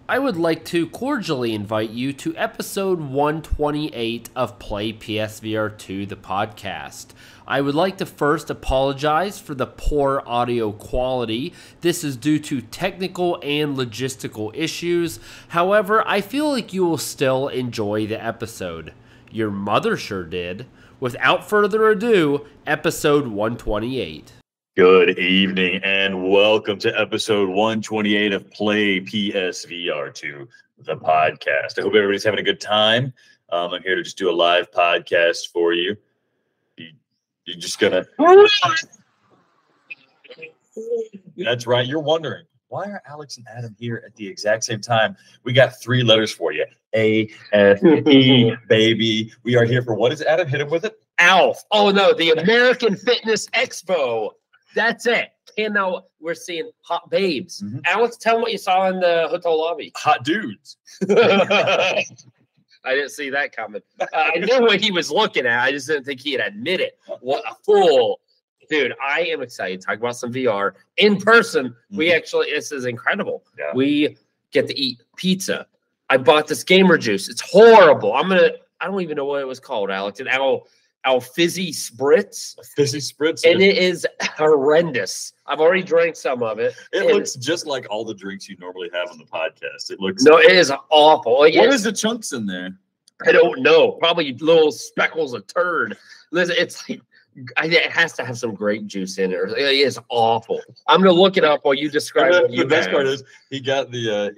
I would like to cordially invite you to episode 128 of Play PSVR 2, the podcast. I would like to first apologize for the poor audio quality. This is due to technical and logistical issues. However, I feel like you will still enjoy the episode. Your mother sure did. Without further ado, episode 128. Good evening and welcome to episode 128 of Play PSVR 2, the podcast. I hope everybody's having a good time. I'm here to just do a live podcast for you. You're just gonna. That's right. You're wondering, why are Alex and Adam here at the exact same time? We got three letters for you. A, F, E, baby. We are here for what is it, Adam? Hit him with it. ALF. Oh no, the American Fitness Expo. That's it. And now we're seeing hot babes. Mm-hmm. Alex, tell them what you saw in the hotel lobby. Hot dudes. I didn't see that coming. I knew what he was looking at. I just didn't think he'd admit it. What a fool. Dude, I am excited to talk about some VR in person. Mm-hmm. We actually, this is incredible. Yeah. We get to eat pizza. I bought this gamer juice. It's horrible. I don't even know what it was called, Alex. An Al Fizzy Spritz. Fizzy Spritz. And it is horrendous. I've already drank some of it. It looks just like all the drinks you normally have on the podcast. It looks. No, it is awful. What is the chunks in there? I don't know. Probably little speckles of turd. Listen, it's like it has to have some grape juice in it. It is awful. I'm gonna look it up while you describe it. The best part is he got the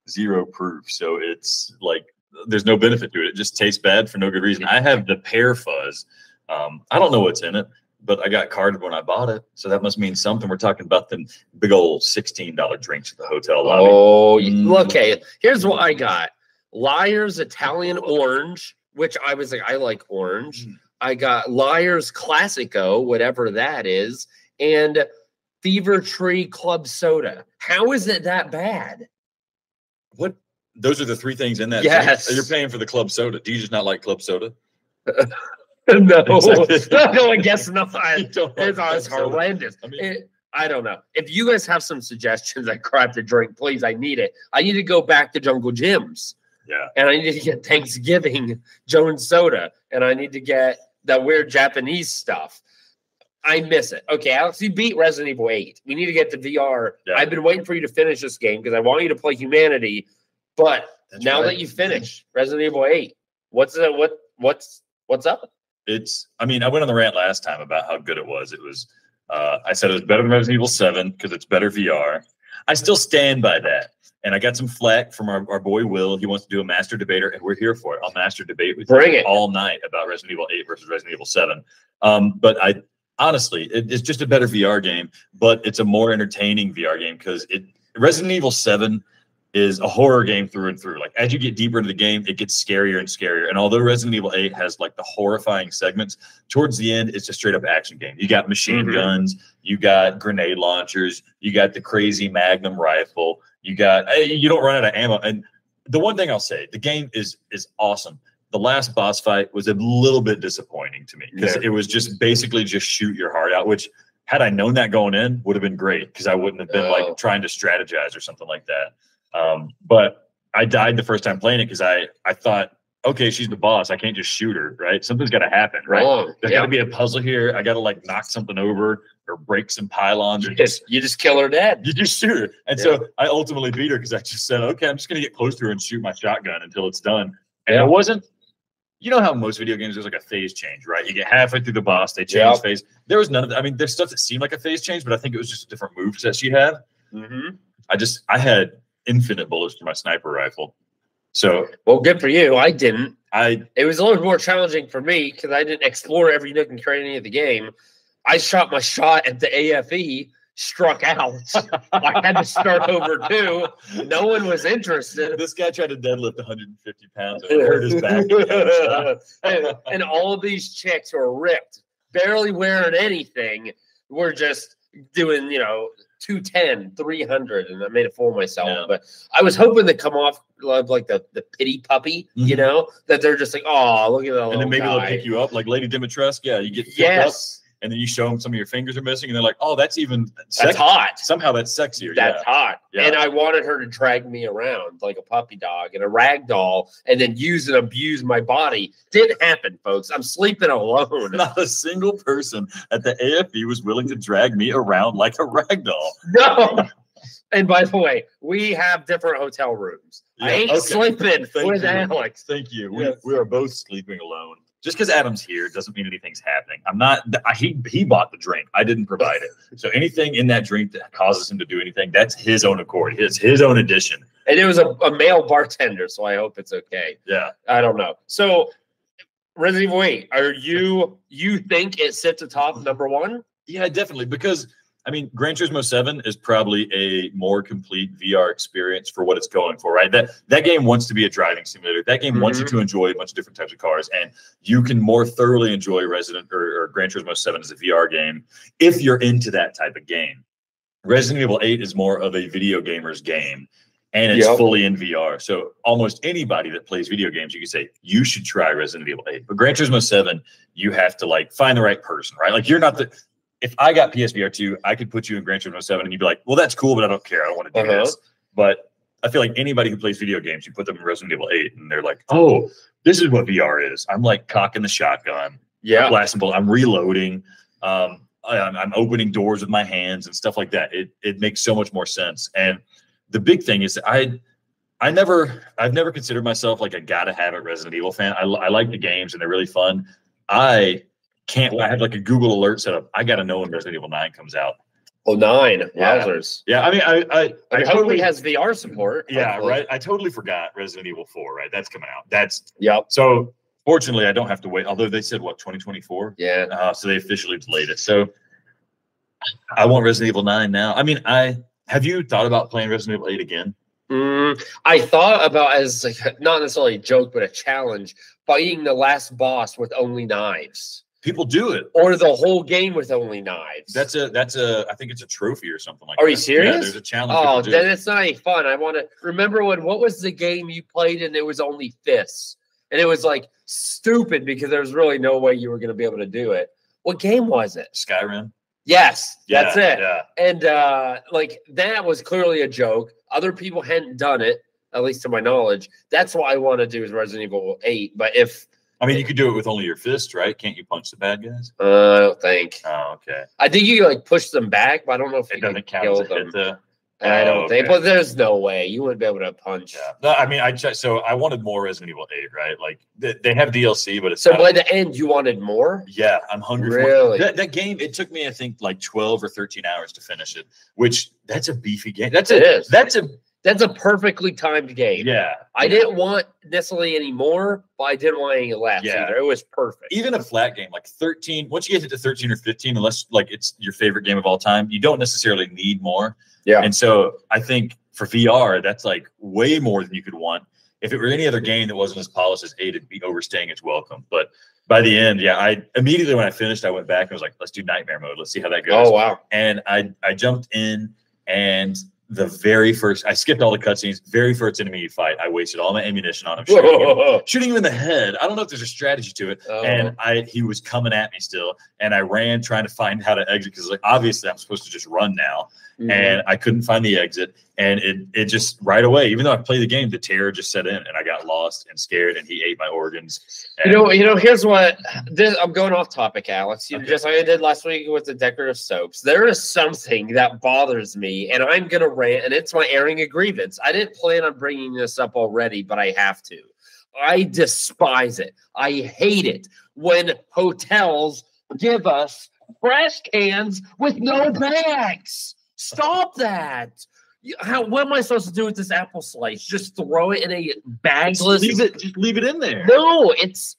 zero proof, so it's like there's no benefit to it. It just tastes bad for no good reason. I have the pear fuzz. I don't know what's in it, but I got carded when I bought it, so that must mean something. We're talking about the big old $16 drinks at the hotel lobby. Oh, okay. Here's what I got: Liar's Italian Orange, which I was like, I like orange. I got Liar's Classico, whatever that is, and Fever Tree Club Soda. How is it that bad? What? Those are the three things in that. Yes. You're paying for the club soda. Do you just not like club soda? No. No, I guess not. It's horrendous. I don't know. If you guys have some suggestions on crap to drink, please, I need it. I need to go back to Jungle Gyms. Yeah. And I need to get Thanksgiving Jones soda. And I need to get that weird Japanese stuff. I miss it. Okay, Alex, you beat Resident Evil 8. We need to get to VR. Yeah. I've been waiting for you to finish this game because I want you to play Humanity. But now that you finish Resident Evil 8, what's up? I went on the rant last time about how good it was. It was I said it was better than Resident Evil 7 because it's better VR. I still stand by that. And I got some flack from our boy Will. He wants to do a master debater, and we're here for it. I'll master debate with you all night about Resident Evil 8 versus Resident Evil 7. But honestly, it's just a better VR game, but it's a more entertaining VR game because Resident Evil 7 is a horror game through and through. Like as you get deeper into the game, it gets scarier and scarier. And although Resident Evil 8 has like the horrifying segments, towards the end, it's a straight up action game. You got machine guns, you got grenade launchers, you got the crazy Magnum rifle, you don't run out of ammo. And the one thing I'll say, the game is awesome. The last boss fight was a little bit disappointing to me because it was just basically just shoot your heart out, which had I known that going in would have been great because I wouldn't have been like trying to strategize or something like that. But I died the first time playing it because I thought, okay, she's the boss. I can't just shoot her, right? Something's got to happen, right? There's got to be a puzzle here. I got to like knock something over or break some pylons. You just kill her dead. You just shoot her. And so I ultimately beat her because I just said, okay, I'm just going to get close to her and shoot my shotgun until it's done. And it wasn't, you know how most video games there's like a phase change, right? You get halfway through the boss, they change phase. There was none of that. I mean, there's stuff that seemed like a phase change, but I think it was just a different moves that she had. I had infinite bullets for my sniper rifle. So good for you. I didn't. It was a little more challenging for me because I didn't explore every nook and cranny of the game. I shot my shot at the AFE, struck out. I had to start over too. No one was interested. This guy tried to deadlift 150 pounds and hurt his back. And all of these chicks who are ripped, barely wearing anything, were just doing, 210, 300, and I made a fool of myself. Yeah. But I was hoping to come off like the pity puppy, that they're just like, oh, look at that. And then maybe they'll pick you up like Lady Dimitrescu. Yeah, you get up and then you show them some of your fingers are missing, and they're like, "Oh, that's hot. Somehow that's sexier." That's hot. Yeah. And I wanted her to drag me around like a puppy dog and a rag doll, and then use and abuse my body. Didn't happen, folks. I'm sleeping alone. Not a single person at the AFE was willing to drag me around like a rag doll. No. And by the way, we have different hotel rooms. Yeah, I ain't sleeping with Alex. Thank you. Yes. We are both sleeping alone. Just because Adam's here doesn't mean anything's happening. I'm not. He bought the drink. I didn't provide it. So anything in that drink that causes him to do anything, that's his own accord. It's his own addition. And it was a male bartender, so I hope it's okay. Yeah. I don't know. So Resident Evil 8, are you think it sits atop number 1? Yeah, definitely. Because I mean, Gran Turismo 7 is probably a more complete VR experience for what it's going for, right? That game wants to be a driving simulator. That game wants you to enjoy a bunch of different types of cars, and you can more thoroughly enjoy Resident or Gran Turismo 7 as a VR game if you're into that type of game. Resident Evil 8 is more of a video gamer's game, and it's fully in VR. So almost anybody that plays video games, you can say, you should try Resident Evil 8. But Gran Turismo 7, you have to like find the right person, right? Like you're not the... If I got PSVR 2, I could put you in Gran Turismo 7 and you'd be like, well, that's cool, but I don't care. I don't want to do this. But I feel like anybody who plays video games, you put them in Resident Evil 8 and they're like, oh, this is what VR is. I'm like cocking the shotgun. Yeah. Blasting bullets. I'm reloading. I'm opening doors with my hands and stuff like that. It makes so much more sense. And the big thing is I've never considered myself like a gotta have it Resident Evil fan. I like the games and they're really fun. I have like a Google alert set up. I got to know when Resident Evil 9 comes out. Oh, 9. Wowzers. Yeah. I mean, I totally has VR support. Yeah. Hopefully. Right. I totally forgot Resident Evil 4, right? That's coming out. Yep. So fortunately I don't have to wait. Although they said 2024. Yeah. So they officially delayed it. So I want Resident Evil 9 now. I mean, have you thought about playing Resident Evil 8 again? I thought about as like not necessarily a joke, but a challenge, fighting the last boss with only knives. People do it, or the whole game with only knives. That's a. I think it's a trophy or something like that. Are you serious? Yeah, there's a challenge. Oh, then it's not any fun. I want to remember what was the game you played and it was only fists, and it was like stupid because there was really no way you were going to be able to do it. What game was it? Skyrim. Yes, that's it. Yeah. And like that was clearly a joke. Other people hadn't done it, at least to my knowledge. That's what I want to do is Resident Evil 8. But you could do it with only your fist, right? Can't you punch the bad guys? I don't think. Oh, okay. I think you like push them back, but I don't know if it you doesn't count kill as a them. hit. I don't think, but there's no way you wouldn't be able to punch. Yeah. No, I mean, I checked. So I wanted more Resident Evil 8, right? Like they have DLC, but it's so by the end you wanted more. Yeah, I'm hungry. Really? That game. It took me, I think, like 12 or 13 hours to finish it. Which that's a beefy game. That's a perfectly timed game. Yeah. I didn't want necessarily any more, but I didn't want any less either. It was perfect. Even a flat game, like 13, once you get to 13 or 15, unless like it's your favorite game of all time, you don't necessarily need more. Yeah. And so I think for VR, that's like way more than you could want. If it were any other game that wasn't as polished as 8, it'd be overstaying its welcome. But by the end, I immediately when I finished, I went back and was like, let's do nightmare mode. Let's see how that goes. Oh, wow. And I jumped in and the very first, I skipped all the cutscenes. Very first enemy you fight, I wasted all my ammunition on him, shooting him in the head. I don't know if there's a strategy to it. And he was coming at me still, and I ran trying to find how to exit because like obviously I'm supposed to just run now, and I couldn't find the exit. And it just right away, even though I played the game, the terror just set in, and I got lost and scared, and he ate my organs. And, here's what I'm going off topic, Alex. Just like I did last week with the decorative soaps. There is something that bothers me, and I'm gonna rant, and it's my airing a grievance. I didn't plan on bringing this up already, but I have to. I despise it. I hate it when hotels give us trash cans with no bags. Stop that. What am I supposed to do with this apple slice? Just throw it in a bagless? Just leave it in there. No, it's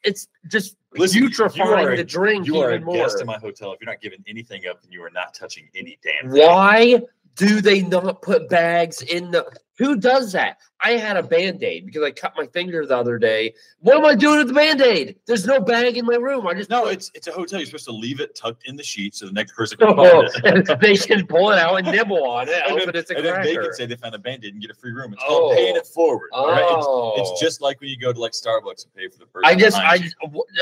just putrefying the drink. You are a guest in my hotel. If you're not giving anything up, then you are not touching any damn thing. Why do they not put bags in the... Who does that? I had a Band-Aid because I cut my finger the other day. What am I doing with the Band-Aid? There's no bag in my room. It's a hotel. You're supposed to leave it tucked in the sheet so the next person can find it. They can pull it out and nibble on it. And then they can say they found a Band-Aid and get a free room. It's called paying it forward. Right? It's just like when you go to like Starbucks and pay for the person.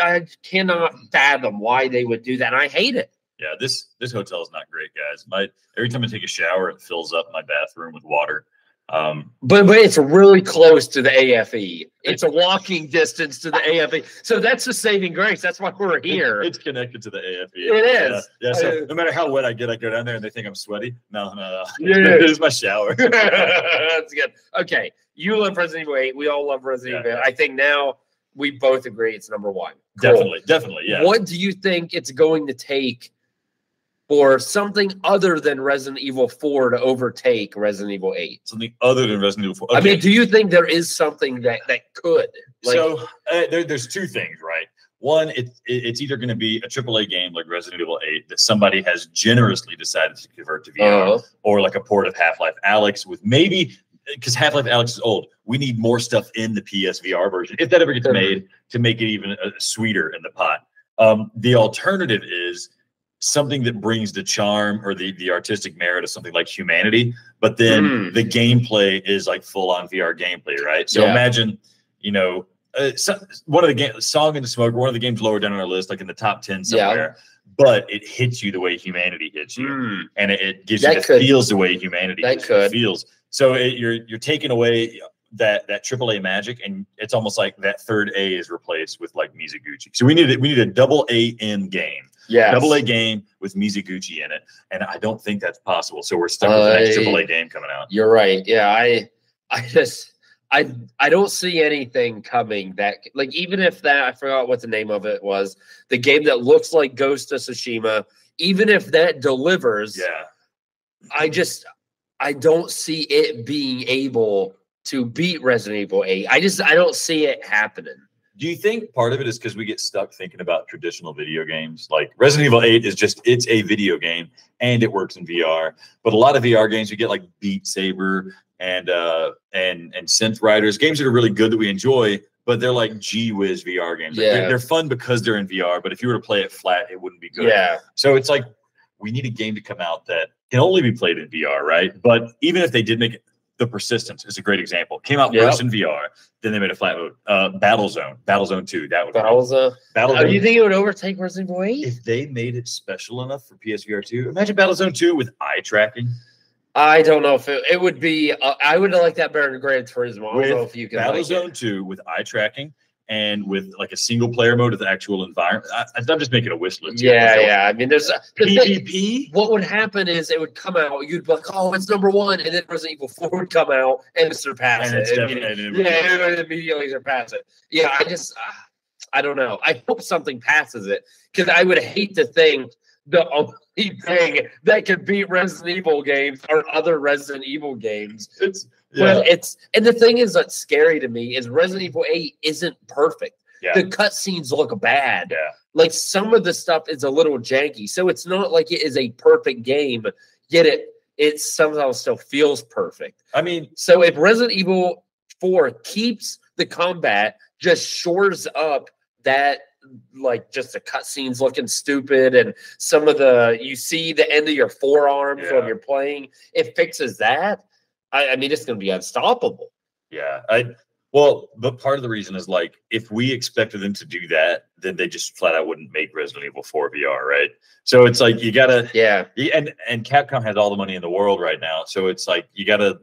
I cannot fathom why they would do that. And I hate it. Yeah, this hotel is not great, guys. Every time I take a shower, it fills up my bathroom with water. But it's really close to the AFE. It's a walking distance to the AFE. So that's the saving grace. That's why we're here. It's connected to the AFE. It is. Yeah. So no matter how wet I get, I go down there and they think I'm sweaty. No. Yeah. It is my shower. That's good. Okay. You love Resident Evil 8. We all love Resident Evil. I think now we both agree it's number one. Cool. Definitely. Yeah. What do you think it's going to take for something other than Resident Evil 4 to overtake Resident Evil 8? Something other than Resident Evil 4. Okay. I mean, do you think there is something that could? There's two things, right? One, it's either going to be a AAA game like Resident Evil 8 that somebody has generously decided to convert to VR, or like a port of Half-Life Alyx with maybe, because Half-Life Alyx is old, we need more stuff in the PSVR version, if that ever gets made, to make it even sweeter in the pot. The alternative is something that brings the charm or the artistic merit of something like Humanity, but then the gameplay is like full-on VR gameplay, right? So imagine, one of the games, Song in the Smoke, one of the games lower down on our list, like in the top 10 somewhere, but it hits you the way Humanity hits you, and it gives you feels the way Humanity feels. So you're taking away that AAA magic, and it's almost like that third A is replaced with like Mizuguchi. So we need a double A in game. Yeah, double A game with Mizuguchi in it, and I don't think that's possible. So we're stuck with the next AAA game coming out. You're right. Yeah, I don't see anything coming that, like, even if that, I forgot what the name of it was, the game that looks like Ghost of Tsushima, even if that delivers, I don't see it being able to beat Resident Evil 8. I don't see it happening. Do you think part of it is because we get stuck thinking about traditional video games? Like Resident Evil 8 is it's a video game and it works in VR. But a lot of VR games, you get like Beat Saber and Synth Riders, games that are really good that we enjoy, but they're like gee whiz VR games. Like they're fun because they're in VR, but if you were to play it flat, it wouldn't be good. Yeah. So it's like we need a game to come out that can only be played in VR, right? But even if they did make it, The Persistence is a great example. Came out first in VR, then they made a flat mode. Battlezone 2. That would Battlezone. Do you think it would overtake Resident Evil 8? If they made it special enough for PSVR 2, imagine Battlezone 2 with eye tracking. I don't know if it would be. I would like that better than Gran Turismo. I don't know if you can. Battlezone 2 with eye tracking and with like a single player mode of the actual environment. I'm just making a wish list. Yeah. I mean, there's PvP. What would happen is it would come out. You'd be like, "Oh, it's number one," and then Resident Evil 4 would come out and surpass it. It would immediately surpass it. Yeah, I don't know. I hope something passes it, because I would hate to think the only thing that could beat Resident Evil games are other Resident Evil games. And the thing is that's scary to me is Resident Evil 8 isn't perfect. The cutscenes look bad. Like some of the stuff is a little janky. So it's not like it is a perfect game, yet it somehow still feels perfect. I mean, so if Resident Evil 4 keeps the combat, just shores up that, like, just the cutscenes looking stupid, and some of you see the end of your forearms when you're playing, it fixes that. I mean, it's going to be unstoppable. Yeah. But part of the reason is, like, if we expected them to do that, then they just flat out wouldn't make Resident Evil 4 VR, right? So it's like you gotta, and Capcom has all the money in the world right now, so it's like you gotta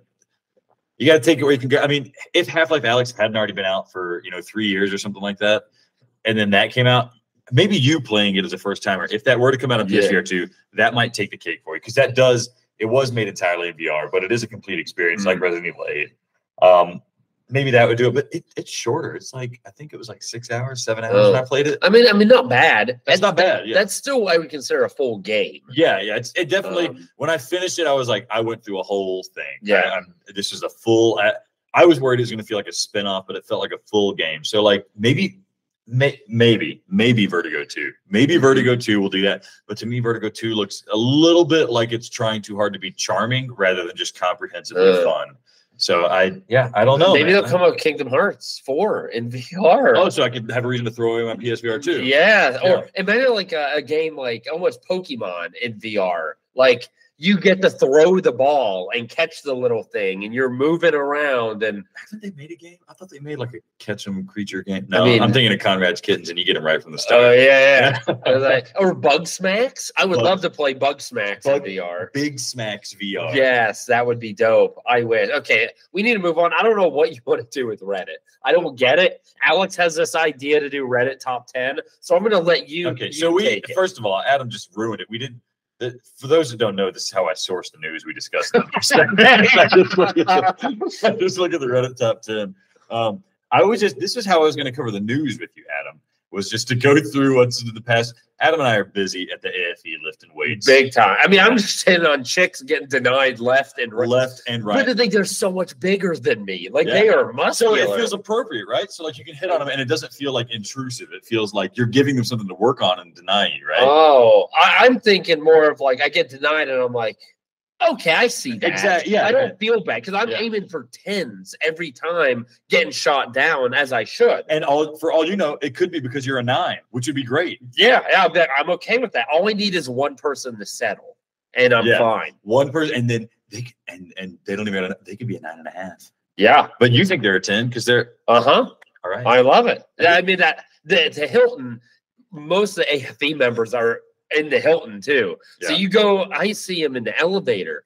take it where you can go. I mean, if Half-Life Alyx hadn't already been out for 3 years or something like that, and then that came out, maybe you playing it as a first timer, if that were to come out on PSVR 2, that might take the cake for you, because it was made entirely in VR, but it is a complete experience like Resident Evil 8. Maybe that would do it, but it's shorter. It's like, I think it was like 6 hours, 7 hours when I played it. I mean, not bad. That's not bad. Yeah. That's still what I would consider a full game. Yeah. It definitely, when I finished it, I was like, I went through a whole thing. Yeah. This is a full, I was worried it was going to feel like a spin-off, but it felt like a full game. So like maybe Vertigo 2. Maybe Vertigo 2 will do that. But to me, Vertigo 2 looks a little bit like it's trying too hard to be charming rather than just comprehensively fun. So I don't know. Maybe they'll come out with Kingdom Hearts 4 in VR. Oh, so I could have a reason to throw away my PSVR 2. Yeah. Or maybe like a game like almost Pokemon in VR. Like you get to throw the ball and catch the little thing, and you're moving around. And haven't they made a game? I thought they made like a catch 'em creature game. No, I mean, I'm thinking of Conrad's Kittens, and you get them right from the start. Oh yeah. Or Bug Smacks. I would love to play Bug Smacks in VR. Big Smacks VR. Yes, that would be dope. I wish. Okay, we need to move on. I don't know what you want to do with Reddit. I don't get it. Alex has this idea to do Reddit top 10, so I'm going to let you. Okay, so first of all, Adam just ruined it. We didn't. For those who don't know, this is how I source the news we discussed. I just look at the Reddit top 10. This is how I was going to cover the news with you, Adam. Was just to go through what's in the past. Adam and I are busy at the AFE lifting weights. Big time. I mean, I'm just hitting on chicks getting denied left and right. Left and right. But I think they're so much bigger than me. Like, they are muscular. So it feels appropriate, right? So, like, you can hit on them, and it doesn't feel, like, intrusive. It feels like you're giving them something to work on and deny you, right? Oh, I'm thinking more of, like, I get denied, and I'm like, okay, I see that. Exactly. Yeah, I don't feel bad because I'm aiming for 10s every time, getting shot down as I should. And for all you know, it could be because you're a 9, which would be great. Yeah, I'm okay with that. All I need is one person to settle, and I'm fine. One person, and then they don't even. They could be a 9.5. Yeah, but you think they're a 10 because they're All right. I love it. I mean that the Hilton. Most of the AFE members are in the Hilton too. Yeah. So you go, I see him in the elevator.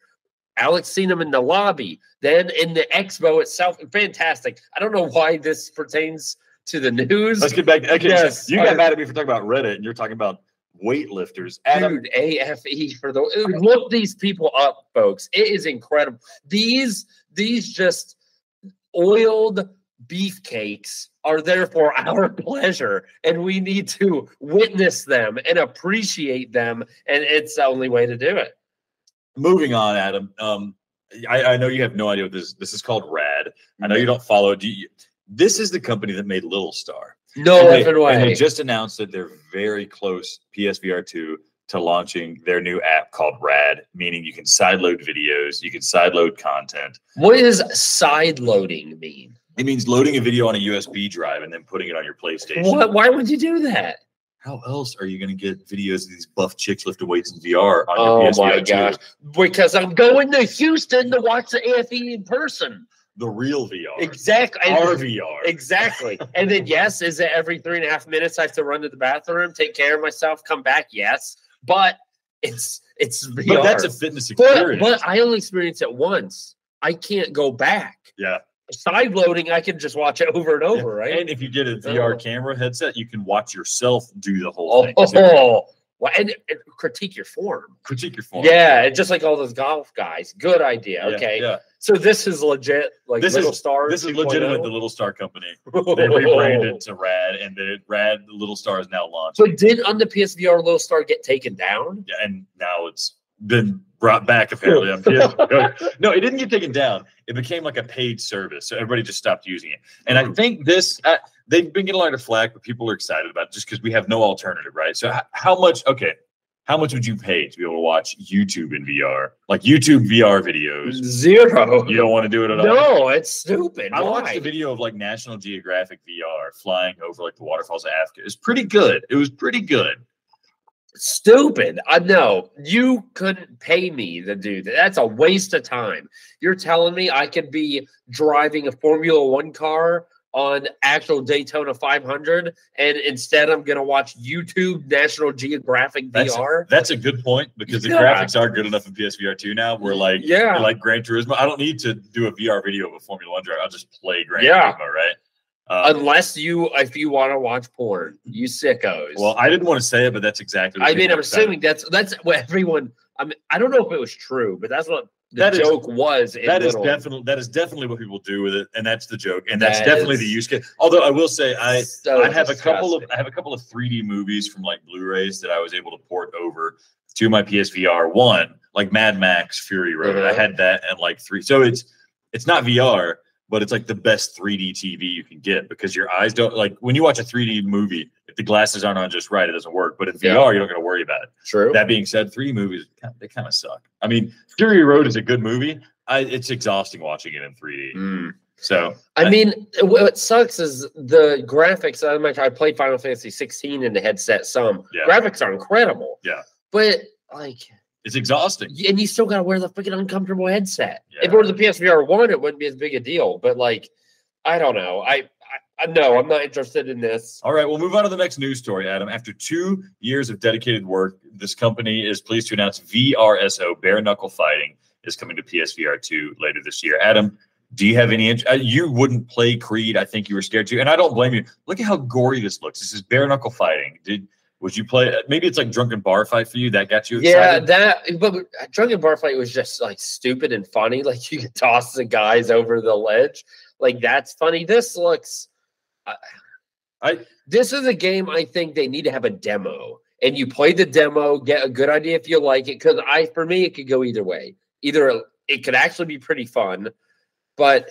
Alex seen him in the lobby, then in the expo itself. Fantastic. I don't know why this pertains to the news. Let's get back. Okay, yes. So you got mad at me for talking about Reddit, and you're talking about weightlifters. Adam, dude, AFE for the look these people up, folks. It is incredible. These just oiled beefcakes are there for our pleasure, and we need to witness them and appreciate them, and it's the only way to do it. Moving on, Adam. I know you have no idea what this is called. Rad. I know you don't follow it. This is the company that made Little Star. No effing way. And they just announced that they're very close, PSVR 2, to launching their new app called Rad, meaning you can sideload videos, you can sideload content. What does sideloading mean? It means loading a video on a USB drive and then putting it on your PlayStation. What? Why would you do that? How else are you going to get videos of these buff chicks lifting weights in VR on your PSVR 2? Oh, my gosh. Because I'm going to Houston to watch the AFE in person. The real VR. Exactly. Our VR. Exactly. And then, yes, is it every 3.5 minutes I have to run to the bathroom, take care of myself, come back? Yes. But it's VR. But that's a fitness experience. But I only experienced it once. I can't go back. Yeah. Side loading, I can just watch it over and over, right? And if you get a VR camera headset, you can watch yourself do the whole thing. Well, and critique your form. Critique your form. Yeah, just like all those golf guys. Good idea. Okay. Yeah. So this is legit, like Little Star. This is legitimate. The Little Star company. They rebranded to Rad, and the Little Star is now launched. But did on the PSVR Little Star get taken down? Yeah, and now it's been brought back apparently on PSVR. No, it didn't get taken down. It became like a paid service, so everybody just stopped using it. And I think this they've been getting a lot of flack, but people are excited about it just because we have no alternative, right? So how much? Okay. How much would you pay to be able to watch YouTube in VR? Like YouTube VR videos? Zero. You don't want to do it at all? No, it's stupid. I watched a video of like National Geographic VR flying over like the waterfalls of Africa. It's pretty good. It was pretty good. Stupid. I know. You couldn't pay me to do that. That's a waste of time. You're telling me I could be driving a Formula One car on actual Daytona 500, and instead I'm going to watch YouTube National Geographic VR. That's a good point, because the graphics are good enough in PSVR 2 now. We're like, like Gran Turismo. I don't need to do a VR video of a Formula One driver. I'll just play Gran Turismo, right? Unless if you want to watch porn, you sickos. Well, I didn't want to say it, but that's exactly what I'm assuming that's what everyone. I don't know if it was true, but that's what the joke was. That is definitely what people do with it, and that's the joke, and that's definitely the use case. Although I will say, I have a couple of 3D movies from like Blu-rays that I was able to port over to my PSVR 1, like Mad Max Fury Road. I had that and like 3. So it's not VR, but it's like the best 3D TV you can get, because your eyes don't, like when you watch a 3D movie, if the glasses aren't on just right, it doesn't work. But in VR, you don't got to worry about it. True. That being said, 3D movies, they kind of suck. I mean, Fury Road is a good movie. It's exhausting watching it in 3D. So I mean, what sucks is the graphics. I played Final Fantasy 16 in the headset. Graphics are incredible. Yeah, but like It's exhausting. And you still got to wear the freaking uncomfortable headset. Yeah. If it were the PSVR 1, it wouldn't be as big a deal. But, like, I don't know. I no, I'm not interested in this. All right, we'll move on to the next news story, Adam. After 2 years of dedicated work, this company is pleased to announce VRSO, Bare Knuckle Fighting, is coming to PSVR 2 later this year. Adam, do you have any you wouldn't play Creed. I think you were scared to. And I don't blame you. Look at how gory this looks. This is Bare Knuckle Fighting. Would you play? Maybe it's like Drunken Bar Fight for you. That got you excited? Yeah, but Drunken Bar Fight was just, like, stupid and funny. Like, you could toss the guys over the ledge. Like, that's funny. This looks... this is a game I think they need to have a demo, and you play the demo, get a good idea if you like it. Because for me, it could go either way. Either it could actually be pretty fun, but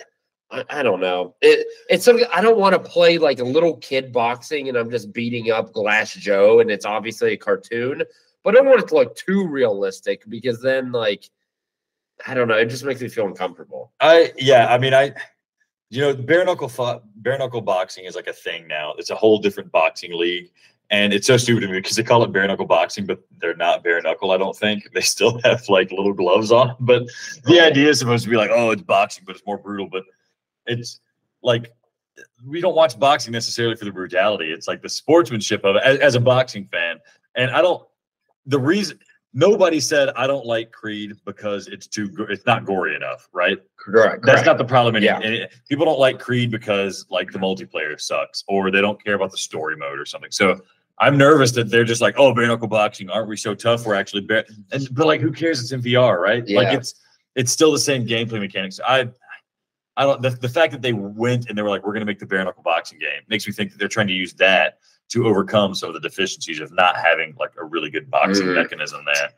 I don't know. It's something I don't want to play like a little kid boxing, and I'm just beating up Glass Joe, and it's obviously a cartoon. But I don't want it to look too realistic because then, like, I don't know, it just makes me feel uncomfortable. You know, bare knuckle boxing is like a thing now. It's a whole different boxing league. And it's so stupid to me because they call it bare knuckle boxing, but they're not bare knuckle, I don't think. They still have like little gloves on. But the idea is supposed to be like, oh, it's boxing, but it's more brutal. But it's like, we don't watch boxing necessarily for the brutality. It's like the sportsmanship of it as a boxing fan. And nobody said I don't like Creed because it's not gory enough, right? Correct. That's not the problem. Yeah. People don't like Creed because like the multiplayer sucks or they don't care about the story mode or something. So I'm nervous that they're just like, oh, bare knuckle boxing, aren't we so tough? We're actually but like, who cares? It's in VR, right? Yeah. Like it's still the same gameplay mechanics. I don't. The fact that they went and they were like, we're going to make the bare knuckle boxing game makes me think that they're trying to use that to overcome some of the deficiencies of not having like a really good boxing mechanism there.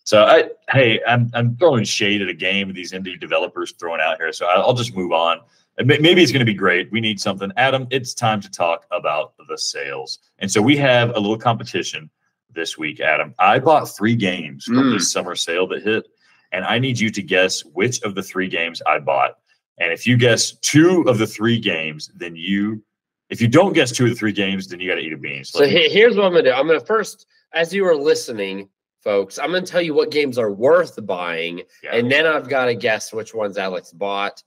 So I'm throwing shade at a game these indie developers throwing out here. So I'll just move on. Maybe it's going to be great. We need something. Adam, it's time to talk about the sales. And so we have a little competition this week, Adam. I bought 3 games from this summer sale that hit, and I need you to guess which of the 3 games I bought. And if you guess 2 of the 3 games, then if you don't guess 2 of the 3 games, then you got to eat a bean. So here's what I'm going to do. I'm going to first, as you are listening, folks, I'm going to tell you what games are worth buying, and then I've got to guess which ones Alex bought.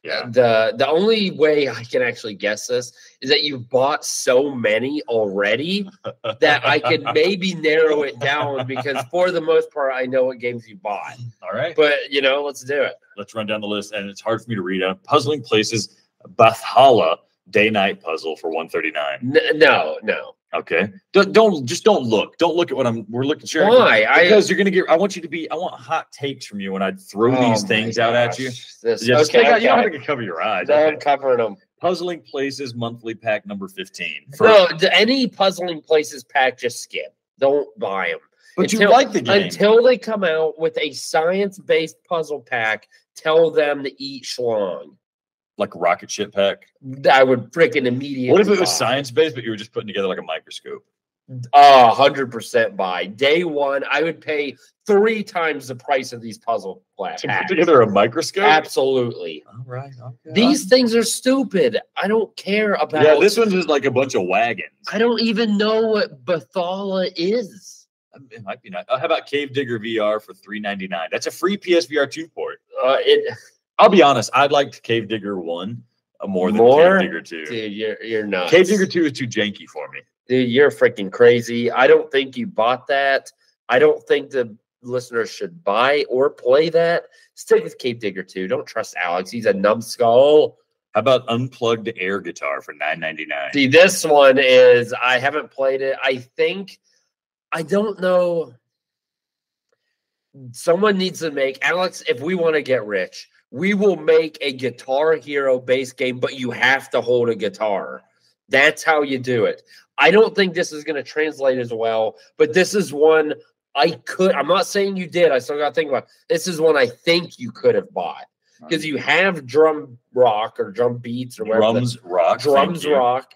Yeah. The only way I can actually guess this is that you've bought so many already that I could maybe narrow it down because for the most part, I know what games you bought. All right. But, let's do it. Let's run down the list, and it's hard for me to read out. Puzzling Places, Bathala Day-Night Puzzle for $139. No. Okay. Don't look. Don't look at what we're looking at. Why? Because you're gonna I want hot takes from you when I throw these things out at you. You don't have to cover your eyes. I'm covering them. Puzzling Places monthly pack number 15. Any Puzzling Places pack, just skip. Don't buy them. But you like the game. Until they come out with a science-based puzzle pack, tell them to eat schlong. Like rocket ship pack? I would freaking immediately What if it was science-based, but you were just putting together like a microscope? 100% buy. Day one, I would pay 3 times the price of these puzzle packs. To put together a microscope? Absolutely. All right. Okay. These things are stupid. I don't care about... Yeah, this one's just like a bunch of wagons. I don't even know what Bathala is. It might be nice. How about Cave Digger VR for $399? That's a free PSVR 2 port. I'll be honest. I liked Cave Digger 1 more than Cave Digger 2. Dude, you're nuts. Cave Digger 2 is too janky for me. Dude, you're freaking crazy. I don't think you bought that. I don't think the listeners should buy or play that. Stick with Cave Digger 2. Don't trust Alex. He's a numbskull. How about Unplugged Air Guitar for $9.99? See, this one is, I haven't played it. I don't know. Someone needs to make, Alex, if we want to get rich, we will make a Guitar Hero base game, but you have to hold a guitar. That's how you do it. I don't think this is going to translate as well, but this is one I'm not saying you did. I still got to think about it. This is one I think you could have bought because you have drum rock or drum beats or whatever. Drums rock.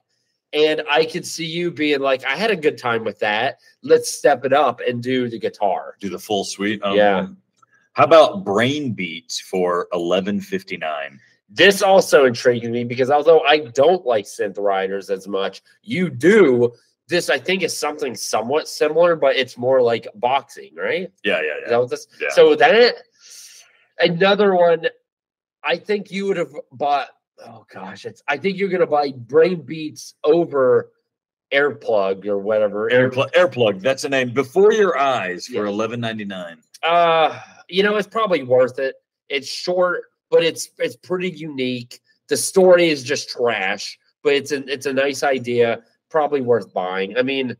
And I could see you being like, I had a good time with that. Let's step it up and do the guitar. Do the full suite. Yeah. How about Brain Beats for $11.59? This also intrigued me because although I don't like synth riders as much, you do. This, I think, is something somewhat similar, but it's more like boxing, right? Yeah. Is that what this? Yeah. So that another one, I think you would have bought. Oh gosh, I think you're gonna buy Brain Beats over Airplug or whatever. Airplug. That's the name. Before Your Eyes for $11.99. It's probably worth it. It's short, but it's pretty unique. The story is just trash, but it's a nice idea. Probably worth buying. I mean,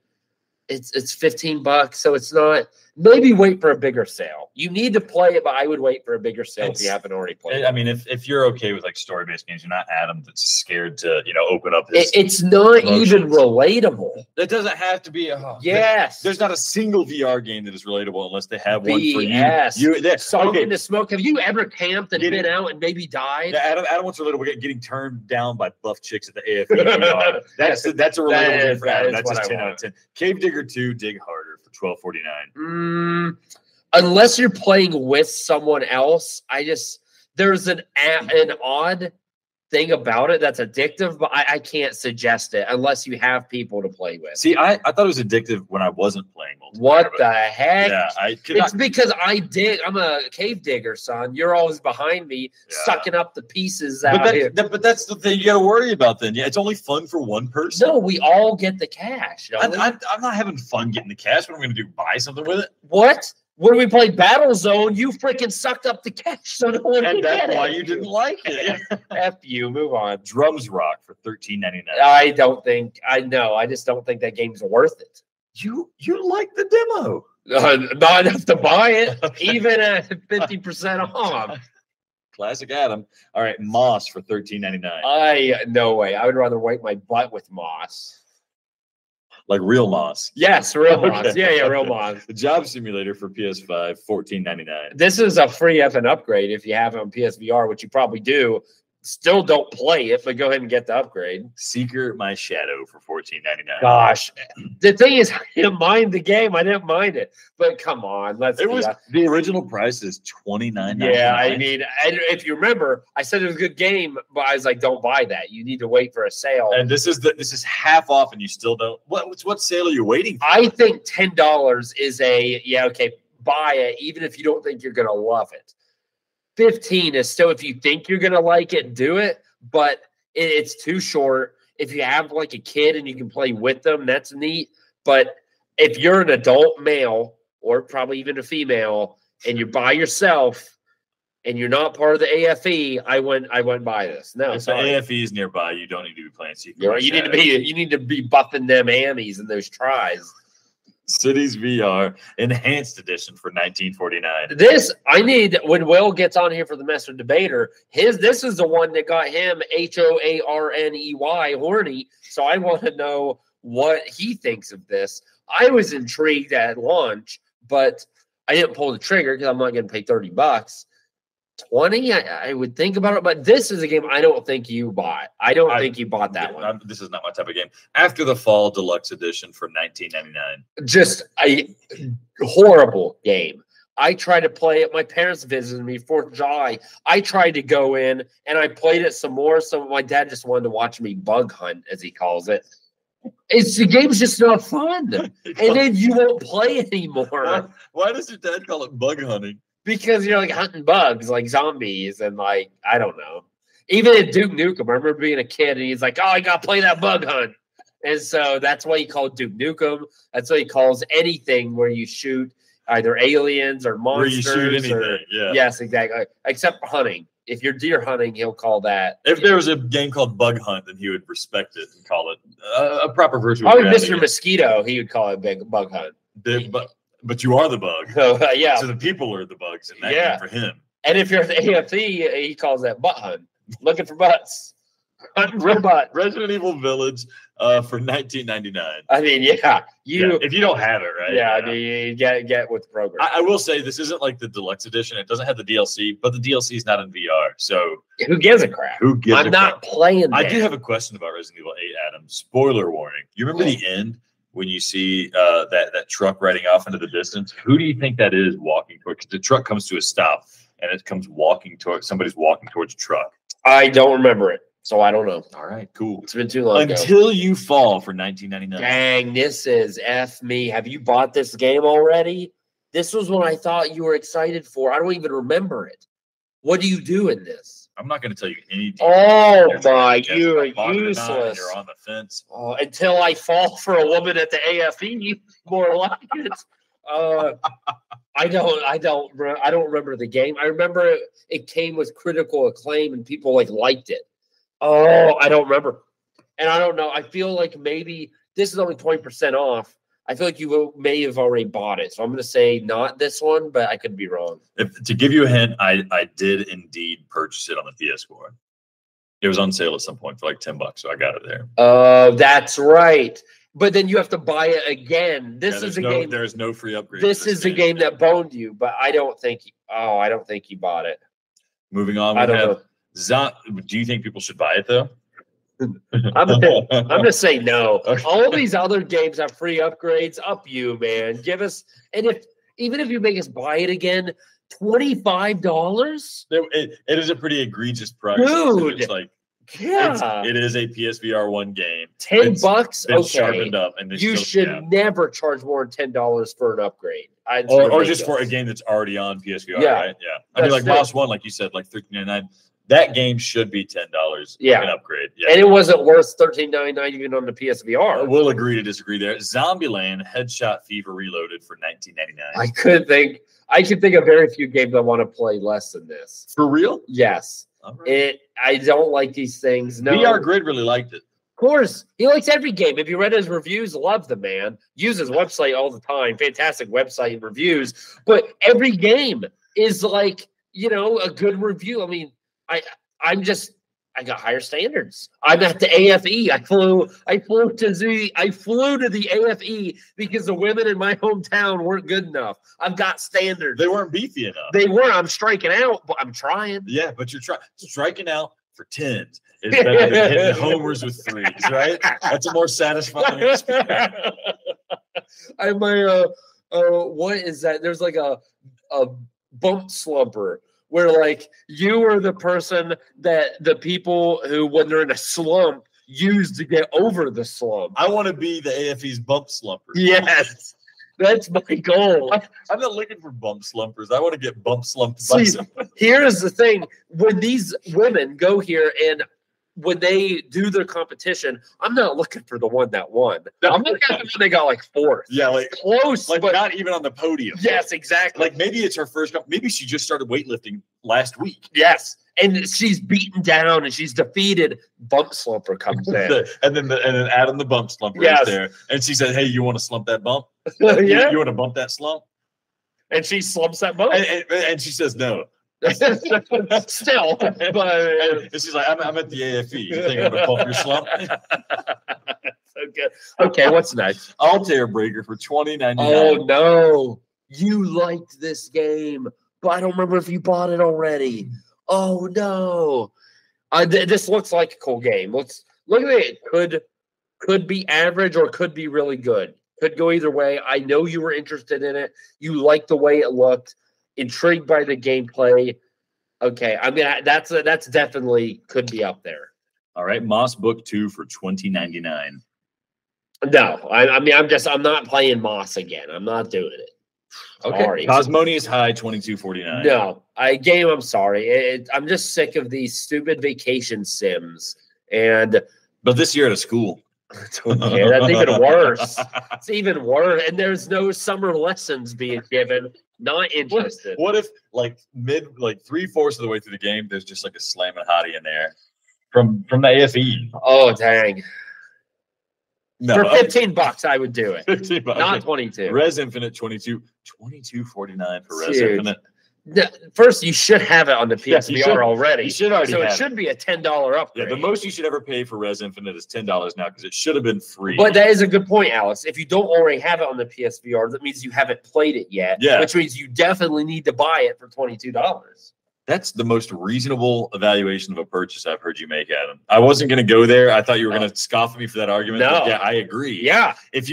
it's $15, so it's not. Maybe wait for a bigger sale. You need to play it, but I would wait for a bigger sale if you haven't already played it. I mean, if you're okay with like story-based games, you're not Adam that's scared to open up his. It's not even relatable. It doesn't have to be. Yes, there's not a single VR game that is relatable unless they have one for you. Yes, okay. In the smoke. Have you ever camped and been out and maybe died? Yeah, Adam wants relatable getting turned down by buff chicks at the AFE VR. That's a relatable game for Adam. That's just 10 out of 10. Cave Digger 2, Dig Harder for $12.49. Unless you're playing with someone else, there's an odd thing about it that's addictive, but I can't suggest it unless you have people to play with. See, I thought it was addictive when I wasn't playing multiplayer. What the heck? Yeah, because I dig. I'm a cave digger, son. You're always behind me, sucking up the pieces out here. But that's the thing you got to worry about then. Yeah, it's only fun for one person. No, we all get the cash. I'm not having fun getting the cash. What am I going to do? Buy something with it? What? When we played Battlezone, you freaking sucked up the cash, so no one and that's why you didn't like it. F you. Move on. Drums Rock for $13.99. I just don't think that game's worth it. You like the demo? Not enough to buy it, even at 50% off. Classic Adam. All right, Moss for $13.99. No way. I would rather wipe my butt with Moss. Like real Moss. Yes, real Moss. Yeah, real Moss. The Job Simulator for PS5, $14.99. This is a free effing upgrade if you have it on PSVR, which you probably do. Still don't play it, but go ahead and get the upgrade. Seeker My Shadow for $14.99. Gosh, the thing is, I didn't mind the game. I didn't mind it, but come on, the original price is $29.99. Yeah, I mean, if you remember, I said it was a good game, but I was like, don't buy that. You need to wait for a sale. And this is half off, and you still don't. What sale are you waiting for? I think $10 is buy it, even if you don't think you're gonna love it. 15 is still, if you think you're gonna like it, do it, but it's too short. If you have like a kid and you can play with them, that's neat. But if you're an adult male or probably even a female and you're by yourself and you're not part of the AFE, I wouldn't buy this. No, if the AFE is nearby, you don't need to be playing Secret. You need to be buffing them Ammies and those tries. Cities VR Enhanced Edition for $19.49. This I need when Will gets on here for the Master Debater. This is the one that got him HOARNEY horny. So I want to know what he thinks of this. I was intrigued at launch, but I didn't pull the trigger because I'm not going to pay $30. 20, I would think about it, but this is a game I don't think you bought. I don't think you bought that one. This is not my type of game. After the Fall Deluxe Edition for $19.99. Just a horrible game. I tried to play it. My parents visited me 4th of July. I tried to go in and I played it some more. So my dad just wanted to watch me bug hunt, as he calls it. The game's just not fun. And then you won't play anymore. Why does your dad call it bug hunting? Because you're like hunting bugs, like zombies, and like, I don't know. Even at Duke Nukem, I remember being a kid and he's like, oh, I got to play that bug hunt. And so that's why he called Duke Nukem. That's what he calls anything where you shoot either aliens or monsters. Where you shoot anything, yeah. Yes, exactly. Except hunting. If you're deer hunting, he'll call that. If there was a game called Bug Hunt, then he would respect it and call it a proper version. Probably Mr. Mosquito, he would call it Bug Hunt. But you are the bug. Yeah. So the people are the bugs in that game for him. And if you're the AFC, he calls that butt hunt. Looking for butts. Hunting for butt. Resident Evil Village for $19.99. I mean, if you don't have it, right? Yeah, I mean, you get with the program. I will say this isn't like the deluxe edition. It doesn't have the DLC, but the DLC is not in VR. So who gives a crap? I'm not playing that. I do have a question about Resident Evil 8, Adam. Spoiler warning. You remember the end? When you see that truck riding off into the distance, who do you think that is walking toward? Because the truck comes to a stop and it comes walking towards somebody's walking towards a truck. I don't remember it. So I don't know. All right, cool. It's been too long Until You Fall for 1999. Dang, this is F me. Have you bought this game already? This was one I thought you were excited for. I don't even remember it. What do you do in this? I'm not going to tell you any details. Oh, my, you are useless. You're on the fence. Oh, until I fall for a woman at the AFE, more like it. I don't remember the game. I remember it came with critical acclaim and people liked it. Oh, I don't remember. And I don't know. I feel like maybe this is only 20% off. I feel like you may have already bought it. So I'm going to say not this one, but I could be wrong. To give you a hint, I did indeed purchase it on the PS4. It was on sale at some point for like $10, so I got it there. Oh, that's right. But then you have to buy it again. This is a game. There's no free upgrade. This is a game that boned you, but I don't think you bought it. Moving on, I don't know. Do you think people should buy it though? I'm gonna say no. Okay. All these other games have free upgrades. Up you, man. Give us, and even if you make us buy it again, $25. It is a pretty egregious price, dude. It's like, yeah, it is a PSVR 1 game. $10. Okay, sharpened up, and you should never charge more than $10 for an upgrade, or just for a game that's already on PSVR. Yeah, right? Yeah. I mean, like Mouse 1, like you said, like $13.99. That game should be $10. Yeah, an upgrade. Yeah, and it wasn't worth $13.99 even on the PSVR. We'll agree to disagree there. Zombieland Headshot Fever Reloaded for $19.99. I could think of very few games I want to play less than this. For real? Yes. Right. I don't like these things. No. VR Grid really liked it. Of course, he likes every game. If you read his reviews, love the man. Use his website all the time. Fantastic website and reviews. But every game is a good review. I mean, I got higher standards. I'm at the AFE. I flew to the AFE because the women in my hometown weren't good enough. I've got standards. They weren't beefy enough. They weren't. I'm striking out, but I'm trying. Yeah, but you're striking out for 10s is better than hitting homers with 3s, right? That's a more satisfying experience. What is that? There's like a bump slumper where you are the person that the people who, when they're in a slump, use to get over the slump. I want to be the AFE's bump slumper. Yes. That's my goal. I'm not looking for bump slumpers. I want to get bump slumped. Here's the thing. When these women go here and when they do their competition, I'm not looking for the one that won. I'm looking at the one they got fourth. Yeah, close, but not even on the podium. Yes, exactly. Maybe it's her first. Maybe she just started weightlifting last week. Yes, and she's beaten down and she's defeated. Bump slumper comes in, and then Adam the bump slumper is there, and she said, "Hey, you want to slump that bump? Yeah, you want to bump that slump?" And she slumps that bump, and she says no. Still, but and she's like, I'm at the AFE. You think I'm gonna bump your slump? Okay, what's next? Altair Breaker for $20.99. Oh no, you liked this game, but I don't remember if you bought it already. Oh no, this looks like a cool game. Look at it. Could be average or could be really good. Could go either way. I know you were interested in it. You liked the way it looked. Intrigued by the gameplay. Okay, I mean that's definitely could be up there. All right, Moss Book 2 for $20.99. No, I'm not playing Moss again. I'm not doing it. Okay. Sorry. Cosmonious High $22.49. No, I'm sorry. I'm just sick of these stupid vacation sims. But this year at a school. Okay, that's even worse. It's even worse. And there's no summer lessons being given. Not interested. What if 3/4 of the way through the game, there's just a slamming hottie in there from the AFE? Oh dang! No, for $15, I would do it. $15, not 22. Res Infinite $22.49 for Res Infinite. First, you should have it on the PSVR already. You should already. So it should be a $10 upgrade. Yeah, the most you should ever pay for Res Infinite is $10 now because it should have been free. But that is a good point, Alex. If you don't already have it on the PSVR, that means you haven't played it yet. Yeah. Which means you definitely need to buy it for $22. That's the most reasonable evaluation of a purchase I've heard you make, Adam. I wasn't going to go there. I thought you were going to scoff at me for that argument. No. Yeah, I agree. Yeah. If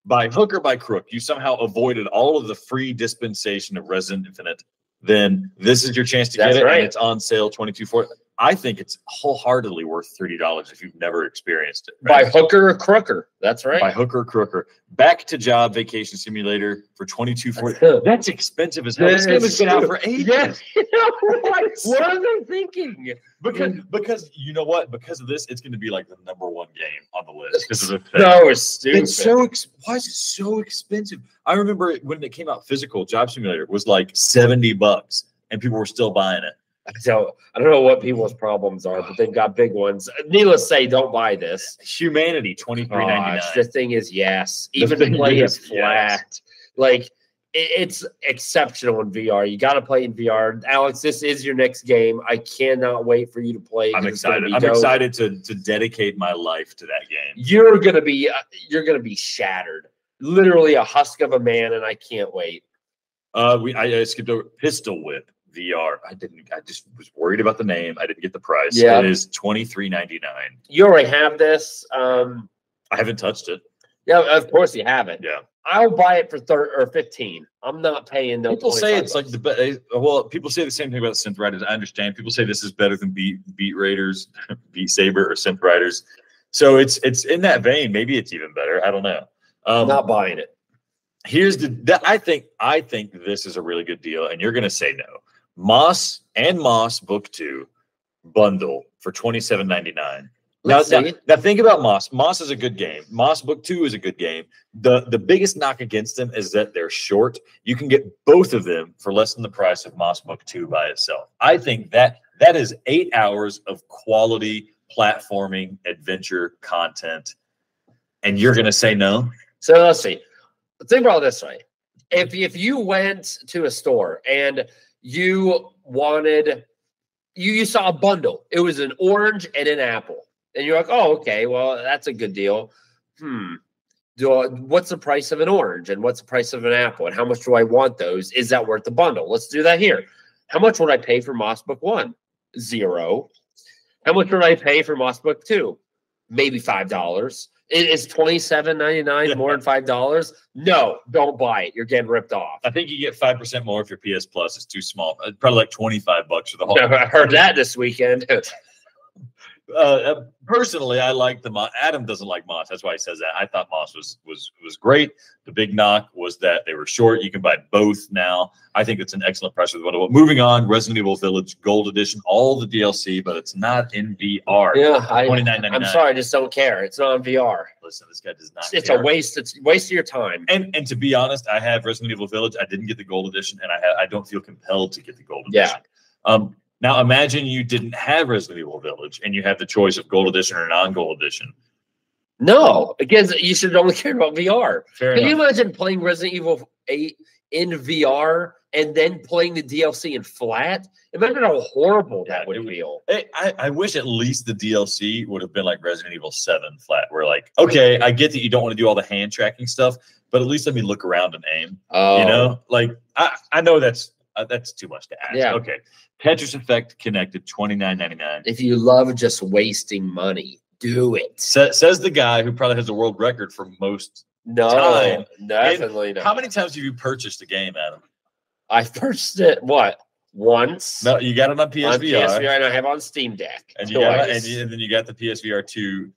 by hook or by crook, you somehow avoided all of the free dispensation of Resident Infinite then this is your chance to That's get it, right. and it's on sale $22.40. I think it's wholeheartedly worth $30 if you've never experienced it. By hooker or crooker. That's right. By hooker or crooker. Back to Job Vacation Simulator for $22.40. That's expensive as hell. This game has been out for ages. Yes. What are they thinking? Because you know what? Because of this, it's going to be like the #1 game on the list. Because of the So stupid. It's why is it so expensive? I remember when it came out physical, Job Simulator was like $70, and people were still buying it. So I don't know what people's problems are, but they've got big ones. Needless to say, don't buy this. Humanity $23.99. The thing is, yes, even to play it flat, like it's exceptional in VR. You got to play in VR. Alex, this is your next game. I cannot wait for you to play. I'm excited. I'm excited to dedicate my life to that game. You're gonna be shattered, literally a husk of a man, and I can't wait. I skipped over Pistol Whip VR. I just was worried about the name. I didn't get the price. Yeah. It is $23.99. You already have this. I haven't touched it. Yeah, of course you haven't. Yeah. I'll buy it for 30 or 15. I'm not paying no. People say it's like the best. Well, people say the same thing about the Synth Riders. I understand. People say this is better than Beat Raiders, Beat Saber, or Synth Riders. So it's in that vein. Maybe it's even better. I don't know. I'm not buying it. Here's I think this is a really good deal, and you're going to say no. Moss and Moss Book 2 bundle for $27.99. Now think about Moss. Moss is a good game. Moss Book 2 is a good game. The biggest knock against them is that they're short. You can get both of them for less than the price of Moss Book 2 by itself. I think that is 8 hours of quality platforming adventure content, and you're going to say no? So let's see. Think about it this way. If you went to a store and you wanted, you saw a bundle. It was an orange and an apple. And you're like, oh, okay, well, that's a good deal. What's the price of an orange? And what's the price of an apple? And how much do I want those? Is that worth the bundle? Let's do that here. How much would I pay for Moss Book 1? $0. How much would I pay for Moss Book 2? Maybe $5. Is $27.99 more than $5? No, don't buy it. You're getting ripped off. I think you get 5% more if your PS Plus is too small. Probably like $25 for the whole. I heard that this weekend. Personally, I like the Moss. Adam doesn't like Moss. That's why he says that. I thought Moss was great. The big knock was that they were short. You can buy both now. I think it's an excellent price. Moving on, Resident Evil Village Gold Edition, all the DLC, but it's not in VR. Yeah, $29.99. I'm sorry, I just don't care. It's not on VR. Listen, this guy does not. It's care. a waste. It's a waste of your time. And to be honest, I have Resident Evil Village. I didn't get the Gold Edition, and I don't feel compelled to get the Gold Edition. Yeah. Now imagine you didn't have Resident Evil Village, and you have the choice of Gold Edition or non-Gold Edition. No, because you should only care about VR. Fair Can enough. you imagine playing Resident Evil 8 in VR and then playing the DLC in flat? Imagine how horrible that would feel. I wish at least the DLC would have been like Resident Evil 7 flat, where like, okay, I get that you don't want to do all the hand tracking stuff, but at least let me look around and aim. Oh. You know, like I know that's too much to ask. Yeah. Okay. Tetris Effect Connected, $29.99. If you love just wasting money, do it. Says the guy who probably has a world record for most time. Definitely not. How many times have you purchased a game, Adam? I've purchased it, once. No, you got it on PSVR. On PSVR, and I have on Steam Deck. And then you got the PSVR 2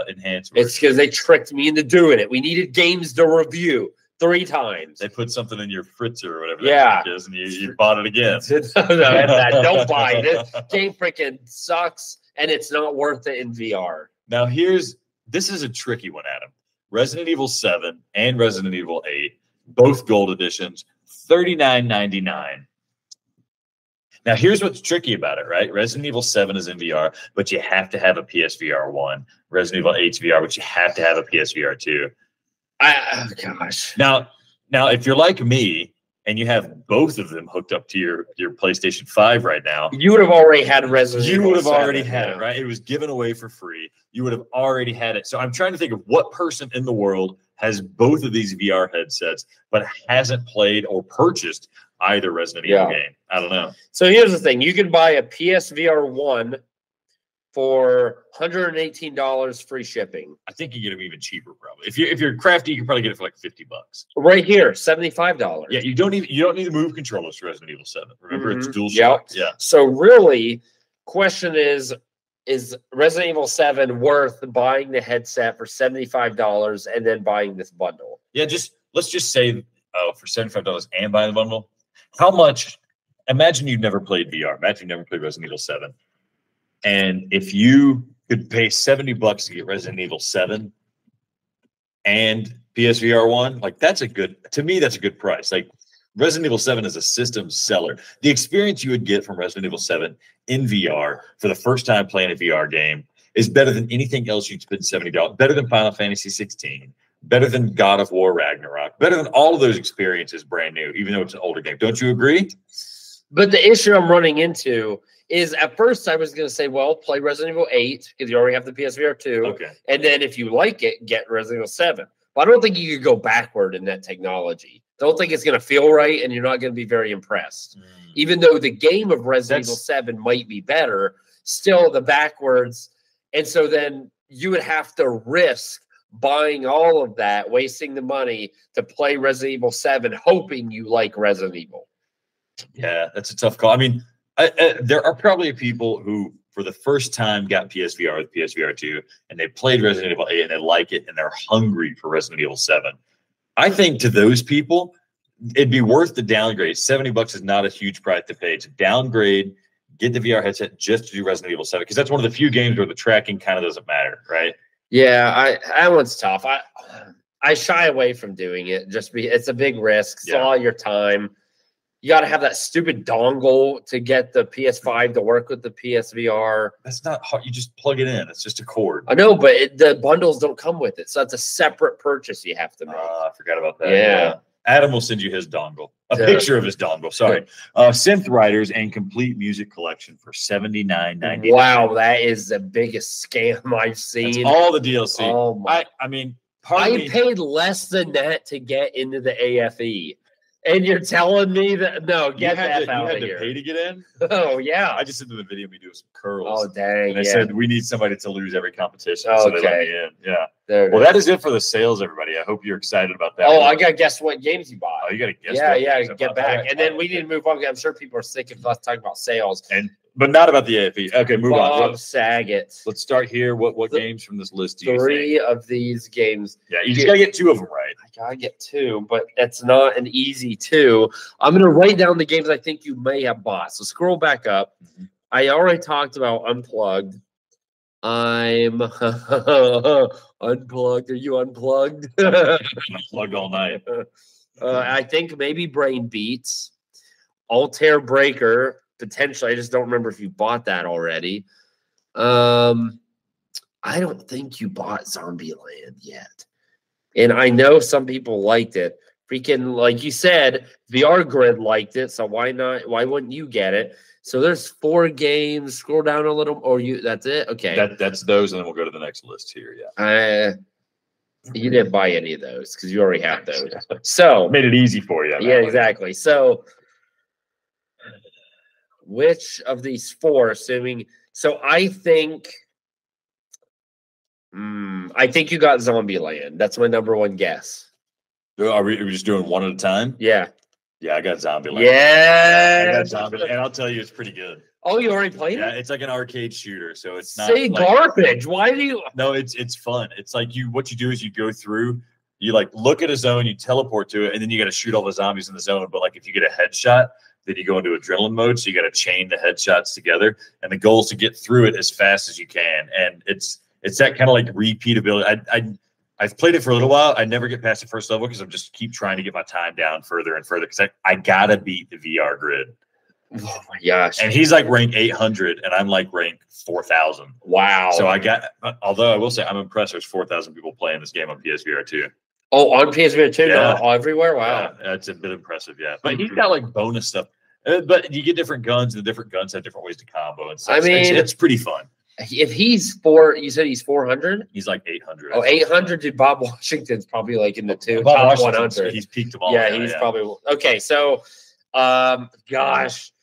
enhanced version. It's because they tricked me into doing it. We needed games to review 3 times. They put something in your fritzer or whatever that is, and you bought it again. No, don't buy it. This game freaking sucks, and it's not worth it in VR. Now, this is a tricky one, Adam. Resident Evil 7 and Resident Evil 8, both gold editions, $39.99. Now, here's what's tricky about it, right? Resident Evil 7 is in VR, but you have to have a PSVR 1. Resident Evil 8's VR, but you have to have a PSVR 2. Oh gosh. Now, if you're like me and you have both of them hooked up to your PlayStation 5 right now, you would have already had Resident Evil. You would have 7, already had it, right? It was given away for free. You would have already had it. So I'm trying to think of what person in the world has both of these VR headsets but hasn't played or purchased either Resident Evil game. I don't know. So here's the thing. You can buy a PSVR 1 for $118 free shipping. I think you get them even cheaper, probably. If you're crafty, you can probably get it for like $50. Right here, $75. Yeah, you don't need to move controllers for Resident Evil 7. Remember, it's dual shock. Yeah. So really, question is Resident Evil 7 worth buying the headset for $75 and then buying this bundle? Yeah, let's just say for $75 and buying the bundle. How much? Imagine you've never played VR. Imagine you've never played Resident Evil 7. And if you could pay $70 to get Resident Evil 7 and PSVR 1, like that's a good price. Like Resident Evil 7 is a system seller. The experience you would get from Resident Evil 7 in VR for the first time playing a VR game is better than anything else you'd spend $70. Better than Final Fantasy 16. Better than God of War Ragnarok. Better than all of those experiences brand new, even though it's an older game. Don't you agree? But the issue I'm running into is at first I was going to say, well, play Resident Evil 8 because you already have the PSVR 2. Okay. And then if you like it, get Resident Evil 7. But I don't think you could go backward in that technology. Don't think it's going to feel right, and you're not going to be very impressed. Even though the game of Resident Evil 7 might be better, still the backwards. And so then you would have to risk buying all of that, wasting the money to play Resident Evil 7, hoping you like Resident Evil. Yeah, that's a tough call. I mean, there are probably people who, for the first time, got PSVR with PSVR 2, and they played Resident Evil 8, and they like it, and they're hungry for Resident Evil 7. I think to those people, it'd be worth the downgrade. $70 is not a huge price to pay. To downgrade, get the VR headset just to do Resident Evil 7, because that's one of the few games where the tracking kind of doesn't matter, right? Yeah, that one's tough. I shy away from doing it. It's a big risk. It's all your time. You got to have that stupid dongle to get the PS5 to work with the PSVR. That's not hard. You just plug it in. It's just a cord. I know, but the bundles don't come with it. So that's a separate purchase you have to make. I forgot about that. Yeah. Adam will send you his dongle. A picture of his dongle. Sorry. Synth Riders and Complete Music Collection for $79.99. Wow, that is the biggest scam I've seen. That's all the DLC. Oh my. I mean, I paid less than that to get into the AFE. And you're telling me that get that out of here. You had to pay to get in? Oh yeah. I just sent them a video of me doing some curls. Oh dang. And I said we need somebody to lose every competition. Okay. So they let me in. Yeah. Well, that is it for the sales, everybody. I hope you're excited about that. Oh, I gotta guess what games you bought. Oh, you gotta guess. Yeah, get back. And then we need to move on. I'm sure people are sick of us talking about sales. But not about the AFE. Okay, move on. Bob Saget. Let's start here. What games from this list do you think? 3 of these games. Yeah, you just gotta get 2 of them right. I gotta get 2, but that's not an easy 2. I'm gonna write down the games I think you may have bought. So scroll back up. I already talked about Unplugged. I'm unplugged. Are you unplugged? I'm plugged all night. I think maybe Brain Beats, Altair Breaker. Potentially, I just don't remember if you bought that already. I don't think you bought Zombieland yet. And I know some people liked it. Freaking, like you said, VR Grid liked it, so why not? Why wouldn't you get it? So there's 4 games. Scroll down a little, or that's it? Okay. That's those, and then we'll go to the next list here, You didn't buy any of those because you already have those. So made it easy for you. Yeah, exactly. So which of these 4, assuming I think you got Zombieland. That's my number 1 guess. Are we just doing one at a time? Yeah. Yeah, I got Zombieland. Yeah. I got Zombieland, and I'll tell you, it's pretty good. Oh, you already played it? Yeah, it's like an arcade shooter, so it's not garbage. Why do you? No, it's fun. It's like what you do is you go through, you like look at a zone, you teleport to it, and then you got to shoot all the zombies in the zone. But like if you get a headshot, then you go into adrenaline mode, so you got to chain the headshots together, and the goal is to get through it as fast as you can. And it's that kind of like repeatability. I've played it for a little while. I never get past the first level because I'm just keep trying to get my time down further and further because I gotta beat the VR Grid. Oh my gosh! And he's like rank 800, and I'm like rank 4,000. Wow! So although I will say I'm impressed. There's 4,000 people playing this game on PSVR 2. Oh, on PSVR 2, yeah. Not everywhere. Wow, yeah, it's a bit impressive. Yeah, but he's got like bonus stuff. But you get different guns, and the different guns have different ways to combo and stuff. I mean, it's pretty fun. If he's 4, you said he's 400? He's like 800. Oh, 800. Dude, Bob Washington's probably like in the top 100. He's peaked them all. Yeah, he's probably okay. So, gosh,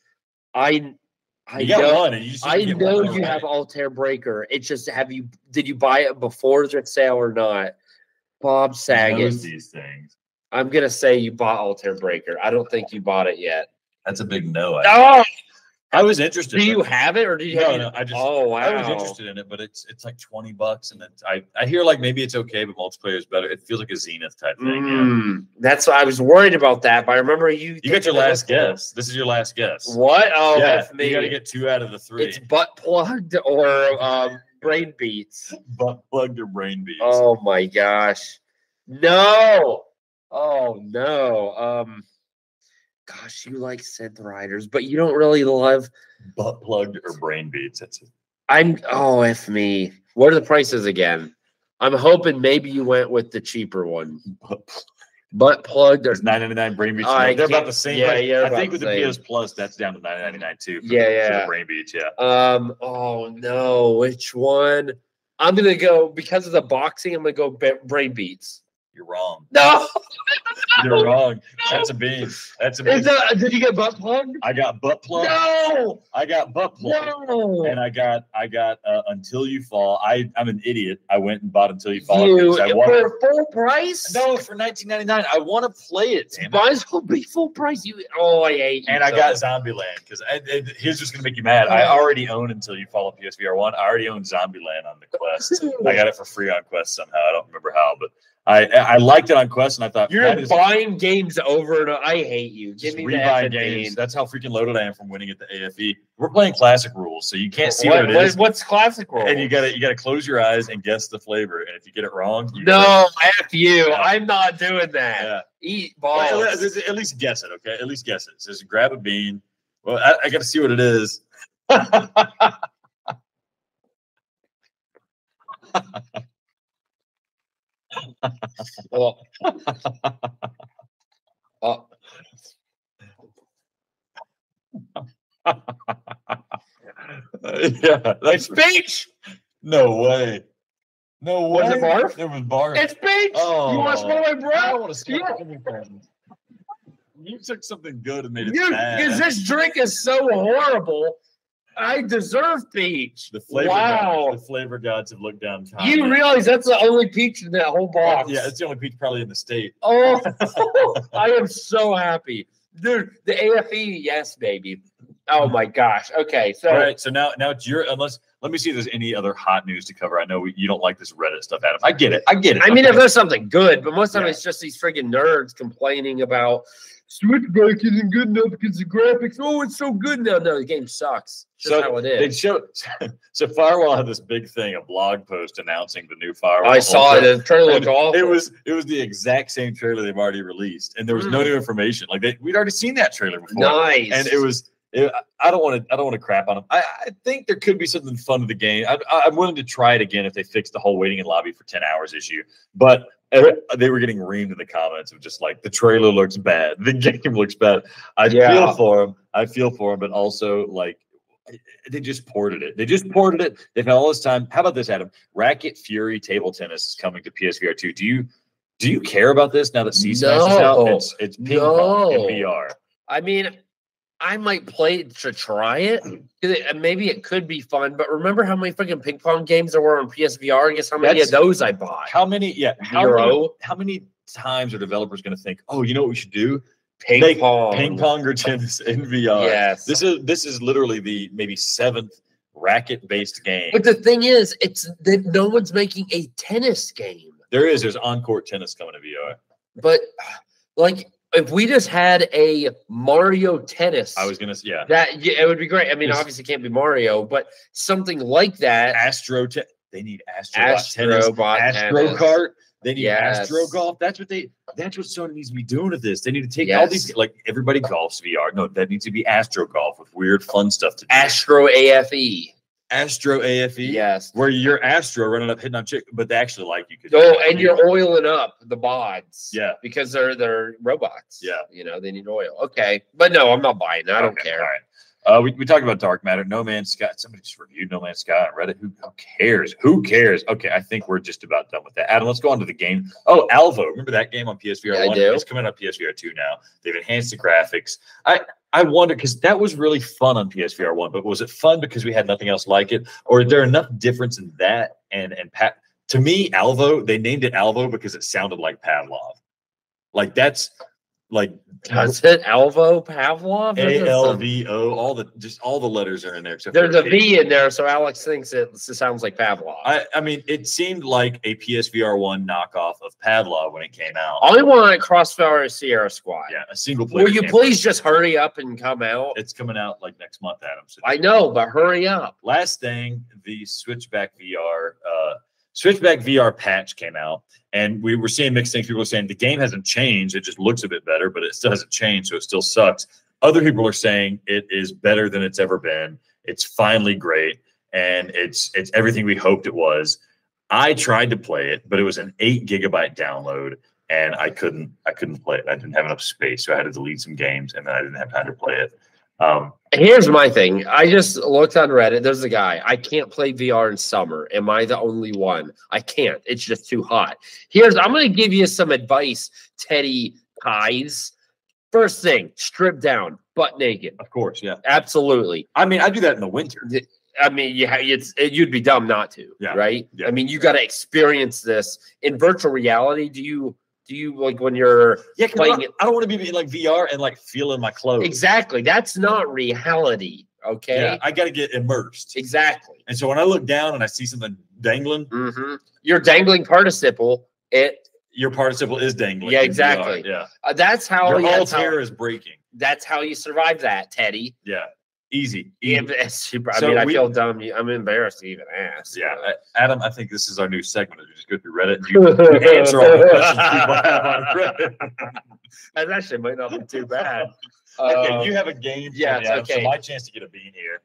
I You got know, one, and you just I get know one you right. have Altair Breaker. It's just, did you buy it before the sale or not? Bob He Saget. knows these things. I'm gonna say you bought Altair Breaker. I don't think you bought it yet. That's a big no. Oh, I was interested. do you have it, or do you? No, I just. Oh wow. I was interested in it, but it's like $20, and I hear like maybe it's okay, but multiplayer is better. It feels like a Zenith type thing. That's why I was worried about that. But I remember you. You got your last guess. This is your last guess. What? Oh, yeah, that's me. You got to get 2 out of the 3. It's butt plugged or brain beats. Butt plugged or brain beats. Oh my gosh. No. Oh no. Gosh, you like synth riders, but you don't really love butt plugged or brain beats. That's it. F me. What are the prices again? I'm hoping maybe you went with the cheaper one. Butt plugged. There's $9.99 brain beats. They're about the same. Yeah, yeah. I think with the PS Plus, that's down to $9.99 too. For the brain beats. Yeah. Oh no, which one? I'm gonna go because of the boxing. I'm gonna go brain beats. You're wrong. No, you're wrong. That's a bean. That's a bean. Did you get butt plugged? I got butt plugged. No, I got butt plugged. No, and I got Until You Fall. I'm an idiot. I went and bought Until You Fall. For full price? No, for $19.99. I want to play it. Might as well be full price. I hate you. And I got Zombieland because here's just gonna make you mad. I already own Until You Fall on PSVR 1. I already own Zombieland on the Quest. I got it for free on Quest somehow. I don't remember how, but I liked it on Quest, and I thought you're buying games over and I hate you. Give me rebuying games. That's how freaking loaded I am from winning at the AFE. We're playing classic rules, so you can't see what it is. What's classic rules? And you gotta close your eyes and guess the flavor. And if you get it wrong, F you. Yeah. I'm not doing that. Yeah. Eat balls. Well, at least guess it, okay? At least guess it. It says grab a bean. Well, I got to see what it is. Well, yeah, that's peach. No way. No way. Was it barf? It was barf. It's peach. Oh, you want to smell my breath? I don't want to smell anything. You took something good and made it bad. Because this drink is so horrible. I deserve peach. The flavor gods have looked down. You realize that's the only peach in that whole box? Yeah, it's the only peach probably in the state. Oh, I am so happy, dude. The AFE, yes, baby. Oh my gosh. Okay, so all right. So now it's your let me see if there's any other hot news to cover. I know you don't like this Reddit stuff, Adam. I get it. I mean, if there's something good, but most of the time it's just these friggin' nerds complaining about Switchback isn't good enough because the graphics. Oh, it's so good now. No, the game sucks. That's how it is. So Firewall had this big thing, a blog post announcing the new Firewall. I saw it. The trailer looked awful. It was the exact same trailer they've already released, and there was no new information. Like we'd already seen that trailer before. Nice. And it was. I don't want to crap on them. I think there could be something fun to the game. I'm willing to try it again if they fix the whole waiting in lobby for 10 hours issue. But they were getting reamed in the comments of just like the trailer looks bad, the game looks bad. I feel for them, but also like they just ported it. They've had all this time. How about this, Adam? Racket Fury Table Tennis is coming to PSVR 2. Do you care about this now that C-Smash is out? It's ping pong in VR. I mean, I might play it to try it. Maybe it could be fun, but remember how many freaking ping pong games there were on PSVR? Guess how many of those I bought? How many? Yeah, how many times are developers going to think, oh, you know what we should do? Ping pong or tennis in VR. Yes, this is literally the maybe 7th racket-based game. But the thing is, it's that no one's making a tennis game. There's on-court tennis coming to VR. But like, if we just had a Mario Tennis, it would be great. I mean, obviously it can't be Mario, but something like that. They need Astro Kart. They need Astro Golf. That's what Sony needs to be doing with this. They need to take all these, like everybody golfs VR. No, that needs to be Astro Golf with weird fun stuff to do. Astro AFE. Astro AFE, yes, where you're Astro running up hitting on chick, but they actually like you. And you're oiling up the bods, because they're robots. Yeah, they need oil. Okay, but no, I'm not buying that. I don't care. All We talked about Dark Matter. No Man's Sky. Somebody just reviewed No Man's Sky on Reddit. Who cares? Who cares? Okay, I think we're just about done with that. Adam, let's go on to the game. Oh, Alvo. Remember that game on PSVR 1? I do. It's coming out on PSVR 2 now. They've enhanced the graphics. I wonder, because that was really fun on PSVR 1, but was it fun because we had nothing else like it? Or is there enough difference in that and to me, Alvo, they named it Alvo because it sounded like Pavlov. Like that's like Is it Alvo Pavlov? ALVO. All the letters are in there. There's a V in there, so Alex thinks it sounds like Pavlov. I mean, it seemed like a PSVR 1 knockoff of Pavlov when it came out. I want Crossfire Sierra Squad. Yeah, a single player. Will you please just hurry up and come out? It's coming out like next month, Adam. So I know, but hurry up. Last thing, the Switchback VR patch came out, and we were seeing mixed things. People were saying the game hasn't changed; it just looks a bit better, but it still hasn't changed, so it still sucks. Other people are saying it is better than it's ever been. It's finally great, and it's everything we hoped it was. I tried to play it, but it was an 8 GB download, and I couldn't play it. I didn't have enough space, so I had to delete some games, and then I didn't have time to play it. Here's my thing. I just looked on Reddit. There's a guy. I can't play VR in summer. Am I the only one? I can't. It's just too hot. I'm going to give you some advice, Teddy Pies. First thing, strip down, butt naked. Of course, yeah. Absolutely. I mean, I do that in the winter. I mean, you'd be dumb not to, right? Yeah. I mean, you got to experience this in virtual reality. Do you like when you're playing it? I don't want to be like VR and like feeling my clothes. Exactly. That's not reality. Okay. Yeah, I got to get immersed. Exactly. And so when I look down and I see something dangling, your dangling participle, your participle is dangling. Yeah, exactly. Yeah. That's how your whole hair is breaking. That's how you survive that, Teddy. Yeah. Easy. Yeah, I feel dumb. I'm embarrassed to even ask. Yeah, Adam, I think this is our new segment. We just go through Reddit and you answer all the questions people have on Reddit. That actually might not be too bad. Okay, you have a game. Yeah, it's okay. So my chance to get a bean here.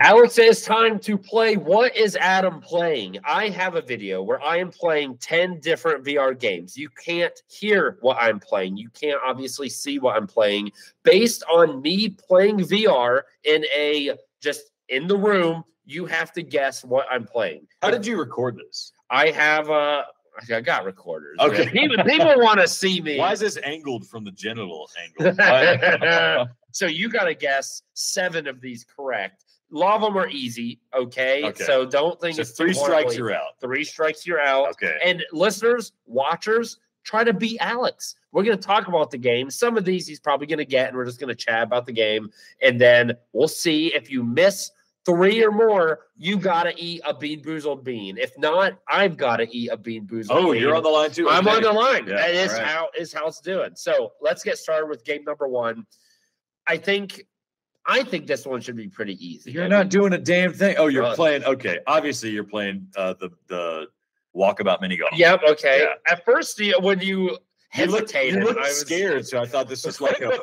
Alex, it's time to play. What is Adam playing? I have a video where I am playing 10 different VR games. You can't hear what I'm playing. You can't obviously see what I'm playing. Based on me playing VR in the room, you have to guess what I'm playing. How did you record this? I got recorders. Okay. People want to see me. Why is this angled from the genital angle? So you got to guess 7 of these correct. A lot of them are easy, okay? So don't think it's 3 strikes you're out. 3 strikes you're out. Okay. And listeners, watchers, try to beat Alex. We're going to talk about the game. Some of these he's probably going to get, and we're just going to chat about the game. And then we'll see if you miss 3 or more, you got to eat a Bean Boozled bean. If not, I've got to eat a Bean Boozled bean. Oh, you're on the line too. I'm on the line. Yeah, that is how it's doing. So let's get started with game number 1. I think this one should be pretty easy. You're not doing a damn thing. Oh, you're playing. Okay, obviously you're playing the walkabout mini golf. Yep. Okay. Yeah. At first, when you hesitated, you looked scared. So I thought this was like a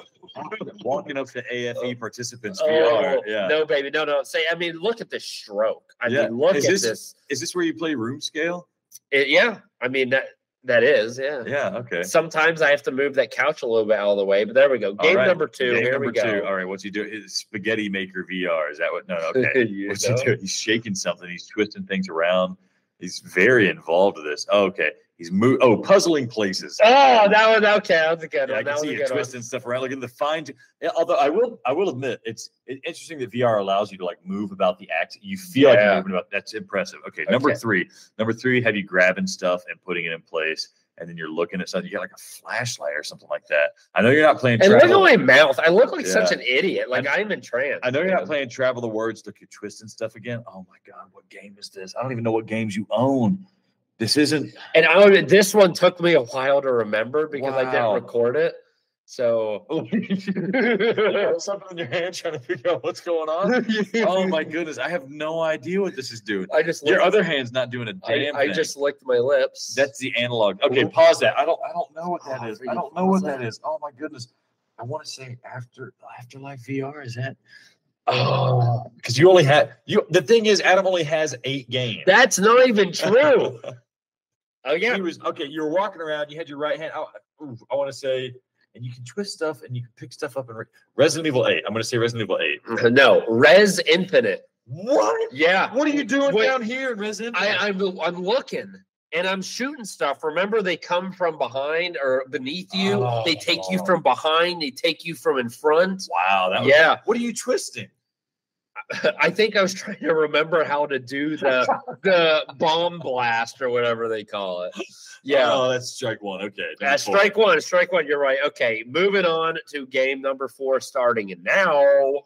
walking up to AFE participants VR. Yeah. No, baby. No. Look at this stroke. Look at this. Is this where you play room scale? Yeah. I mean that is. Yeah. Yeah. Okay. Sometimes I have to move that couch a little bit out of the way, but there we go. Game number 2. Here we go. All right. What's he doing? It's Spaghetti Maker VR. Is that what? No. Okay. What's he doing? He's shaking something. He's twisting things around. He's very involved with this. Oh, okay. He's puzzling places. Oh, that was okay. That was a good one. I can see you twisting stuff around. Look at the fine. Although I will admit, it's interesting that VR allows you to like move about the act. You feel like you're moving about. That's impressive. Okay, number 3. Number 3, have you grabbing stuff and putting it in place, and then you're looking at something. You got like a flashlight or something like that. I know you're not playing. And look at my mouth. I look like such an idiot. Like I'm entranced. I know you're not playing Travel the Words. Look, you're twisting stuff again. Oh my God, what game is this? I don't even know what games you own. This isn't. And this one took me a while to remember because I didn't record it. So something in your hand trying to figure out what's going on. Oh my goodness, I have no idea what this is doing. Your other hand's not doing a damn thing. I just licked my lips. That's the analog. Okay, pause that. I don't know what that is. I don't know what that is. Oh my goodness. I want to say Afterlife VR. Is that? Oh, because you only had the thing is Adam only has 8 games. That's not even true. Oh yeah. He was okay. You were walking around. You had your right hand. I want to say and you can twist stuff and you can pick stuff up. And Resident Evil 8. I'm going to say Resident Evil 8. No, Res Infinite. What? Yeah. What are you doing down here in Resident Evil? I'm looking. And I'm shooting stuff. Remember, they come from behind or beneath you. They take you from behind. They take you from in front. Wow. What are you twisting? I think I was trying to remember how to do the bomb blast or whatever they call it. Yeah. Oh, that's strike one. Okay. Strike one. Strike one. You're right. Okay. Moving on to game number 4 starting now. All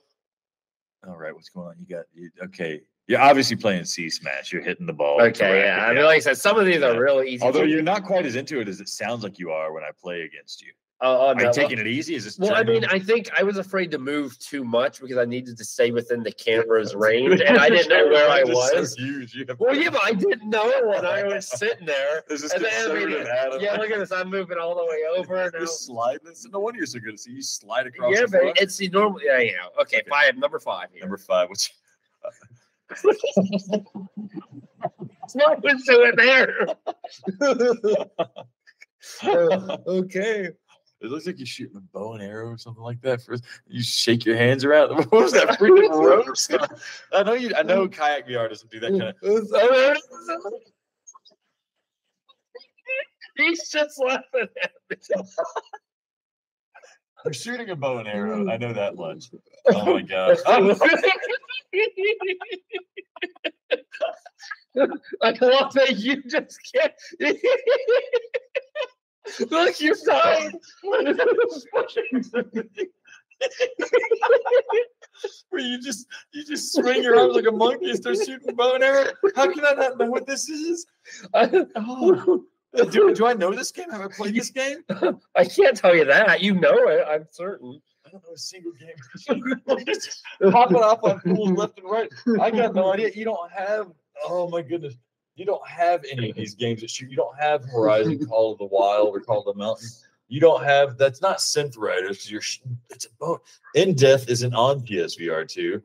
right. What's going on? Okay. You're obviously playing C-Smash. You're hitting the ball. Okay, yeah. I mean, like I said, some of these are really easy. Although you're not quite as into it as it sounds like you are when I play against you. Are you taking it easy? Is this? Well, I mean, I think I was afraid to move too much because I needed to stay within the camera's range, and I didn't know where I was. So huge. Well, yeah, but I didn't know when I was sitting there. There's this Adam. Yeah, look at this. I'm moving all the way over. You're sliding. No wonder you're so good to see you slide across. Yeah, but it's the normal. Yeah, you know. Okay, number 5 here. Number 5. What's what was doing there? Okay. It looks like you're shooting a bow and arrow or something like that. First, you shake your hands around. What was that freaking roast? I know Kayak VR doesn't do that kind of. He's just laughing at me. I'm shooting a bow and arrow. I know that much. Oh my gosh. I love that you just can't. Look, you're dying. Where you just swing your arms like a monkey and start shooting bow and arrow. How can I not know what this is? Do I know this game? Have I played this game? I can't tell you that. You know it. I'm certain. I don't know a single game. Just popping off on pools left and right. I got no idea. You don't have. Oh my goodness. You don't have any of these games that shoot. You don't have Horizon Call of the Wild or Call of the Mountain. You don't have. That's not Synth Riders. It's a boat. In Death isn't on PSVR 2.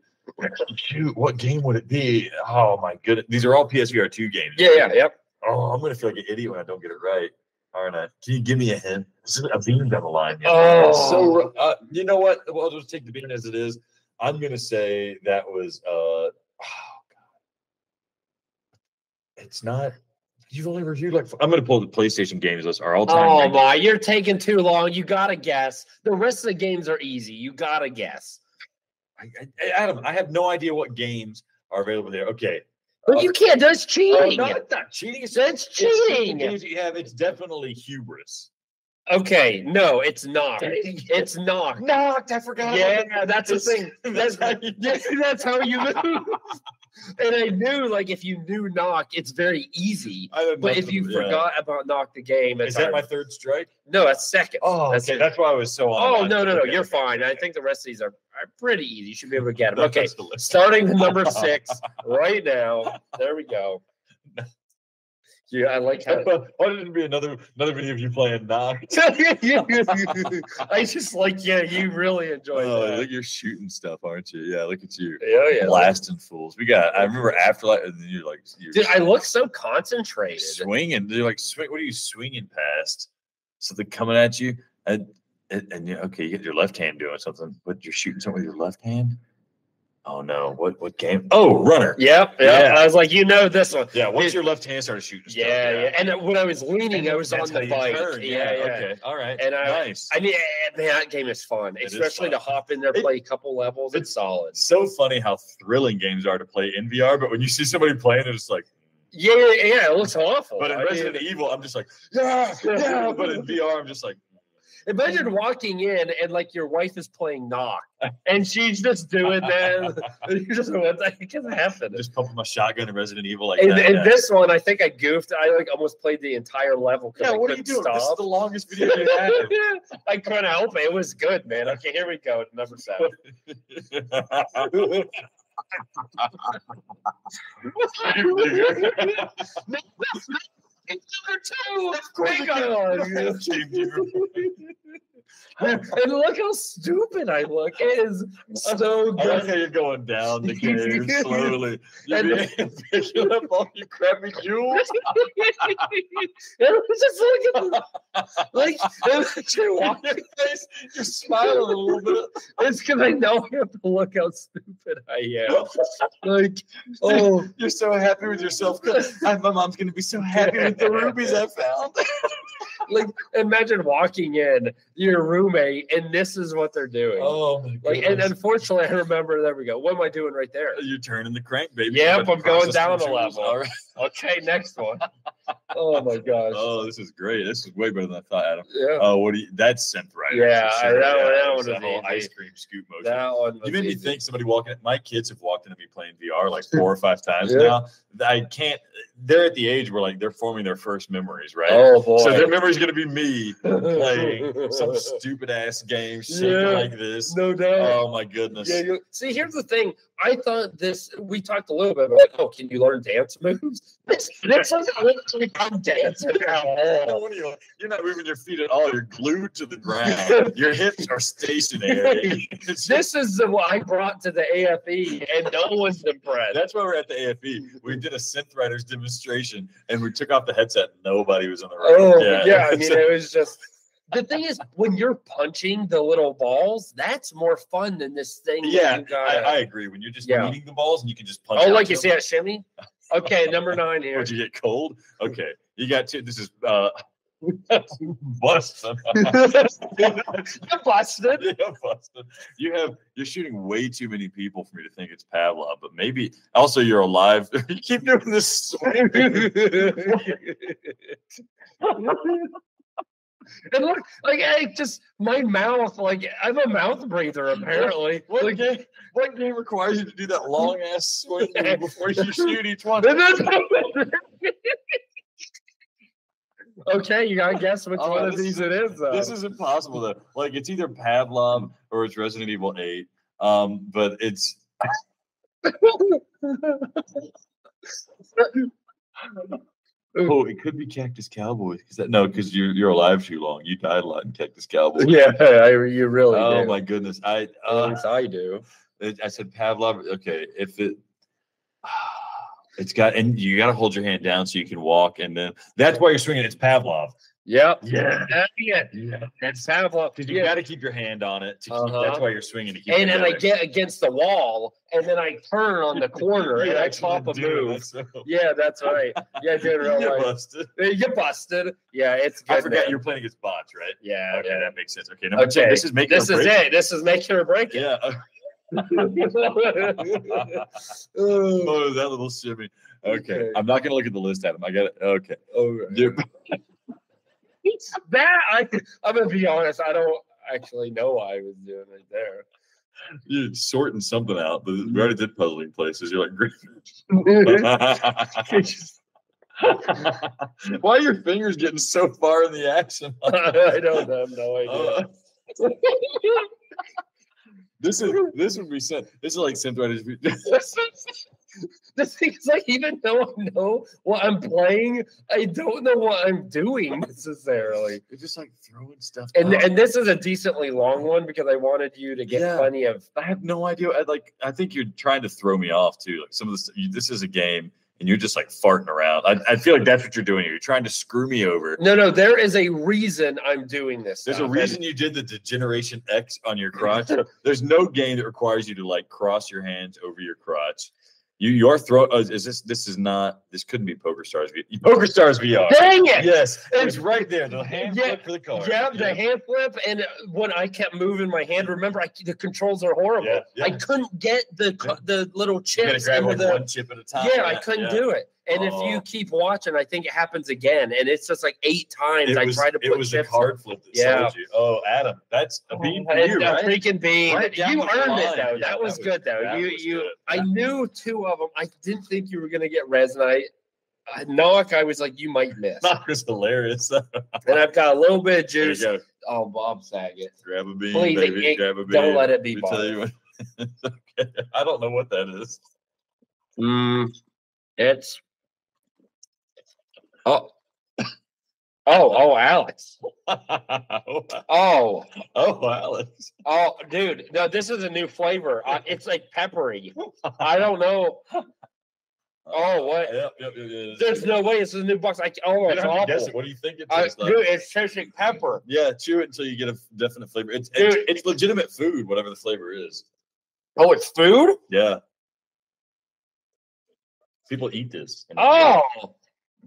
Shoot, what game would it be? Oh my goodness. These are all PSVR 2 games. Yep. Oh, I'm gonna feel like an idiot when I don't get it right. Aren't I? Can you give me a hint? A beam down the line. Yeah. So you know what? Well, I'll just take the beam as it is. I'm gonna say that was oh god. It's not. You've only reviewed like. I'm gonna pull the PlayStation games list. Our all-time. Oh my! You're taking too long. You gotta guess. The rest of the games are easy. You gotta guess. Adam, I have no idea what games are available there. Okay. But you can't. That's cheating. No, it's not cheating. That's cheating. Games you have. It's definitely hubris. Okay, no, it's not. It's not. Knocked. I forgot. Yeah, that's the thing. That's how you move. And I knew, like, if you knew Knock, it's very easy. But if you forgot about Knock the game, is that my third strike? No, that's second. Oh, that's okay. That's why I was so on. Oh, no, you're fine. I think the rest of these are pretty easy. You should be able to get them. Okay, starting with number 6 right now. There we go. Yeah, I like how. Why didn't it be another video of you playing Knock? I just like, you really enjoy that. Look, you're shooting stuff, aren't you? Yeah, look at you. Yeah. Blasting fools. I remember Afterlife, and then you're like, dude, I look so concentrated. Swinging. They're like, what are you swinging past? Something coming at you, and okay, you get your left hand doing something, but you're shooting something with your left hand. Oh no! What game? Oh, Runner. Yep. Yeah. I was like, this one. Yeah. Once your left hand started shooting. Yeah. And when I was leaning, I was on the bike. Yeah. Okay. All right. And nice. I mean, man, that game is fun, especially to hop in there, play a couple levels. It's solid. So funny how thrilling games are to play in VR, but when you see somebody playing, it's like. Yeah. It looks awful. But in Resident Evil, I'm just like, yeah. But in VR, I'm just like. Imagine walking in and like your wife is playing Knock and she's just doing that. You're just what the heck is happening? Just pumping my shotgun in Resident Evil like that. And this one, I think I goofed. I like almost played the entire level because I what couldn't are you doing? stop. This is the longest video you had. I couldn't help it. It was good, man. Okay, here we go. Number 7. Number 2. And look how stupid I look. It is so I like how good. you're going down the cave slowly. You're picking up all your crappy jewels. And just look at like you're walking. You're smiling a little bit. It's because I know I have to look how stupid I am. Like, oh, You're so happy with yourself. My mom's gonna be so happy with the rubies I found. like imagine walking in your roommate and this is what they're doing. Oh my like, and unfortunately, I remember. There we go. What am I doing right there? You're turning the crank, baby. Yep, I'm going down a Processing jewels. level. All right. Okay, next one. Oh my gosh. Oh, this is great. This is way better than I thought, Adam. Yeah. Oh, what do you? That's synth right. Yeah, that one was was the whole easy. ice cream scoop motion. That one. You made me think somebody walking. My kids have walked into me playing VR like 4 or 5 times Yeah. now. I can't. They're at the age where like they're forming their first memories, right? Oh boy. So their memory's gonna be me playing some stupid ass game, shaking like this. No doubt. Oh my goodness. Yeah, see, here's the thing. I thought this. We talked a little bit about, like, oh, can you learn dance moves? This doesn't look like I'm dancing at all. You're not moving your feet at all. You're glued to the ground. Your hips are stationary. This is what I brought to the AFE, and no one's impressed. That's why we're at the AFE. We did a synth writers demonstration, and we took off the headset. Nobody was in the room. Oh, yeah. I mean, it was just. The thing is, when you're punching the little balls, that's more fun than this thing. Yeah, you gotta, I agree. When you're just Yeah. eating the balls and you can just punch. Oh, out like to you see them. that shimmy? Okay, number 9 here. Would you get cold? Okay, you got 2. This is busted. You're busted. Yeah, busted. You're shooting way too many people for me to think it's Pavlov, but maybe also you're alive. You keep doing this. And look, like I just my mouth, like I'm a mouth breather apparently. What game requires you to do that long ass swing before you shoot each one? Okay, you gotta guess which one of this these it is. Though. This is impossible though. Like it's either Pavlov or it's Resident Evil 8. But it's oh, it could be Cactus Cowboy because you're alive too long. You died a lot in Cactus Cowboy. Yeah, you really Oh do. my goodness. At least I do. I said Pavlov. Okay, if it's got, and you got to hold your hand down so you can walk, and then that's why you're swinging. It's Pavlov. Yep. Yeah. Yeah. That's Pavlov. Because you got to keep your hand on it. That's why you're swinging. To keep And then I together. get against the wall, and then I turn on the corner, and I pop a move. Yeah, that's right. Yeah, dude, real You're life. busted. You get busted. Yeah, it's good. I forgot man. you're playing against bots, right? Yeah. Okay, that makes sense. Okay, number 10. Okay. This is making. This is it. This is make or break it. Yeah. Oh, that little shimmy. Okay. I'm not gonna look at the list, Adam. I got it. Okay. Okay. I'm gonna be honest. I don't actually know what I was doing right there. You're sorting something out, but we already did puzzling places. You're like, great. Why are your fingers getting so far in the action? I don't have no idea. This would be sent. This is like synth writers. The thing is, like, even though I know what I'm playing, I don't know what I'm doing necessarily. It's just like throwing stuff. And up. and this is a decently long one because I wanted you to get plenty of. I have no idea. I think you're trying to throw me off too. Like some of this. This is a game, and you're just like farting around. I feel like that's what you're doing. You're trying to screw me over. No, there is a reason I'm doing this. There's a reason you did the Degeneration X on your crotch. There's no game that requires you to like cross your hands over your crotch. Your throat this couldn't be Poker Stars VR. Dang it! Yes, it was right there. The hand flip for the card. Yeah, the hand flip, and when I kept moving my hand, remember the controls are horrible. Yeah. I couldn't get the little You gotta chips grab into like the. one chip at a time. Yeah, I couldn't do it. And if you keep watching, I think it happens again, and it's just like 8 times I tried to put it was chips a card flip that sold you. Oh, Adam, that's a bean for you, right? Freaking bean. Right down You the earned line. it though. Yeah, that was good though. that was good. I knew 2 of them. I didn't think you were gonna get resonite. Noak, I was like, you might miss. That was hilarious. And I've got a little bit of There you juice. go. Oh, Bob Saget. Grab a bean, Please, baby. Grab a bean. don't let it be Let me tell you what- Okay. I don't know what that is. It's Oh, Alex. Oh, Alex. Oh, dude, no, this is a new flavor. It's like peppery. I don't know. Oh, what? Yep. There's no way this is a new box. It's awful. Guess it. What do you think it tastes like? Dude, it's tasting pepper. Yeah, chew it until you get a definite flavor. It's legitimate food, whatever the flavor is. Oh, it's food? Yeah. People eat this. Oh,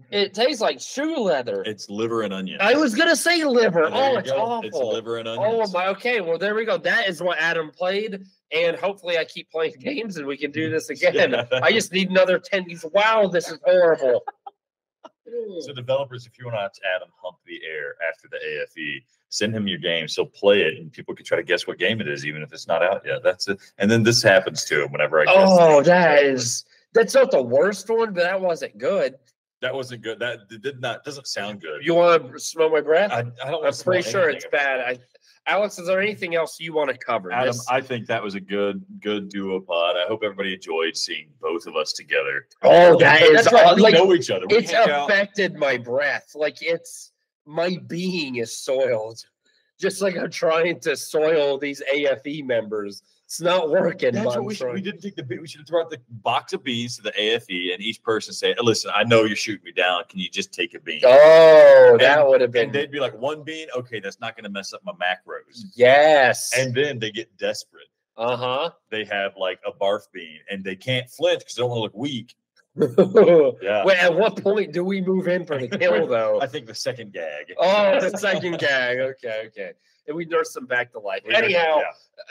it tastes like shoe leather. It's liver and onion. I was gonna say liver. Oh, It's awful. It's liver and onion. Oh my. Okay, well there we go. That is what Adam played, and hopefully I keep playing games and we can do this again. I just need another 10. Wow, this is horrible. So developers, if you want to watch Adam hump the air after the AFE, send him your game. So play it, and people can try to guess what game it is, even if it's not out yet. That's it. And then this happens to him whenever I guess. That's not the worst one, but that wasn't good. That wasn't good. That doesn't sound good. You want to smell my breath? I don't. I'm pretty sure it's bad. Alex, is there anything else you want to cover? Adam, I think that was a good duo pod. I hope everybody enjoyed seeing both of us together. Oh, that's right. We know each other. It's affected my breath. Like my being is soiled. Just like I'm trying to soil these AFE members. It's not working. That's what we didn't take we should have brought the box of beans to the AFE and each person say, listen, I know you're shooting me down. Can you just take a bean? Oh, that would have been. And they'd be like, one bean? Okay, that's not going to mess up my macros. Yes. And then they get desperate. Uh-huh. They have like a barf bean and they can't flinch because they don't want to look weak. Yeah. Wait, at what point do we move in for the kill, though? I think the second gag. Oh, the second gag. Okay. And we nurse them back to life. Anyhow,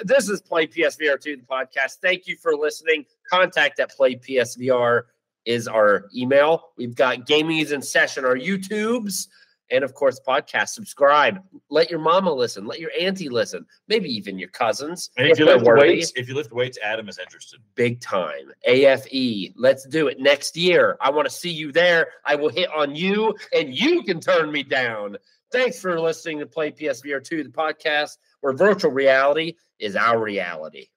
This is Play PSVR 2, the podcast. Thank you for listening. Contact at Play PSVR is our email. We've got Gaming is in Session, our YouTubes, and of course, podcast. Subscribe. Let your mama listen. Let your auntie listen. Maybe even your cousins. And if you lift weights, Adam is interested. Big time. AFE. Let's do it next year. I want to see you there. I will hit on you, and you can turn me down. Thanks for listening to Play PSVR 2, the podcast, where virtual reality is our reality.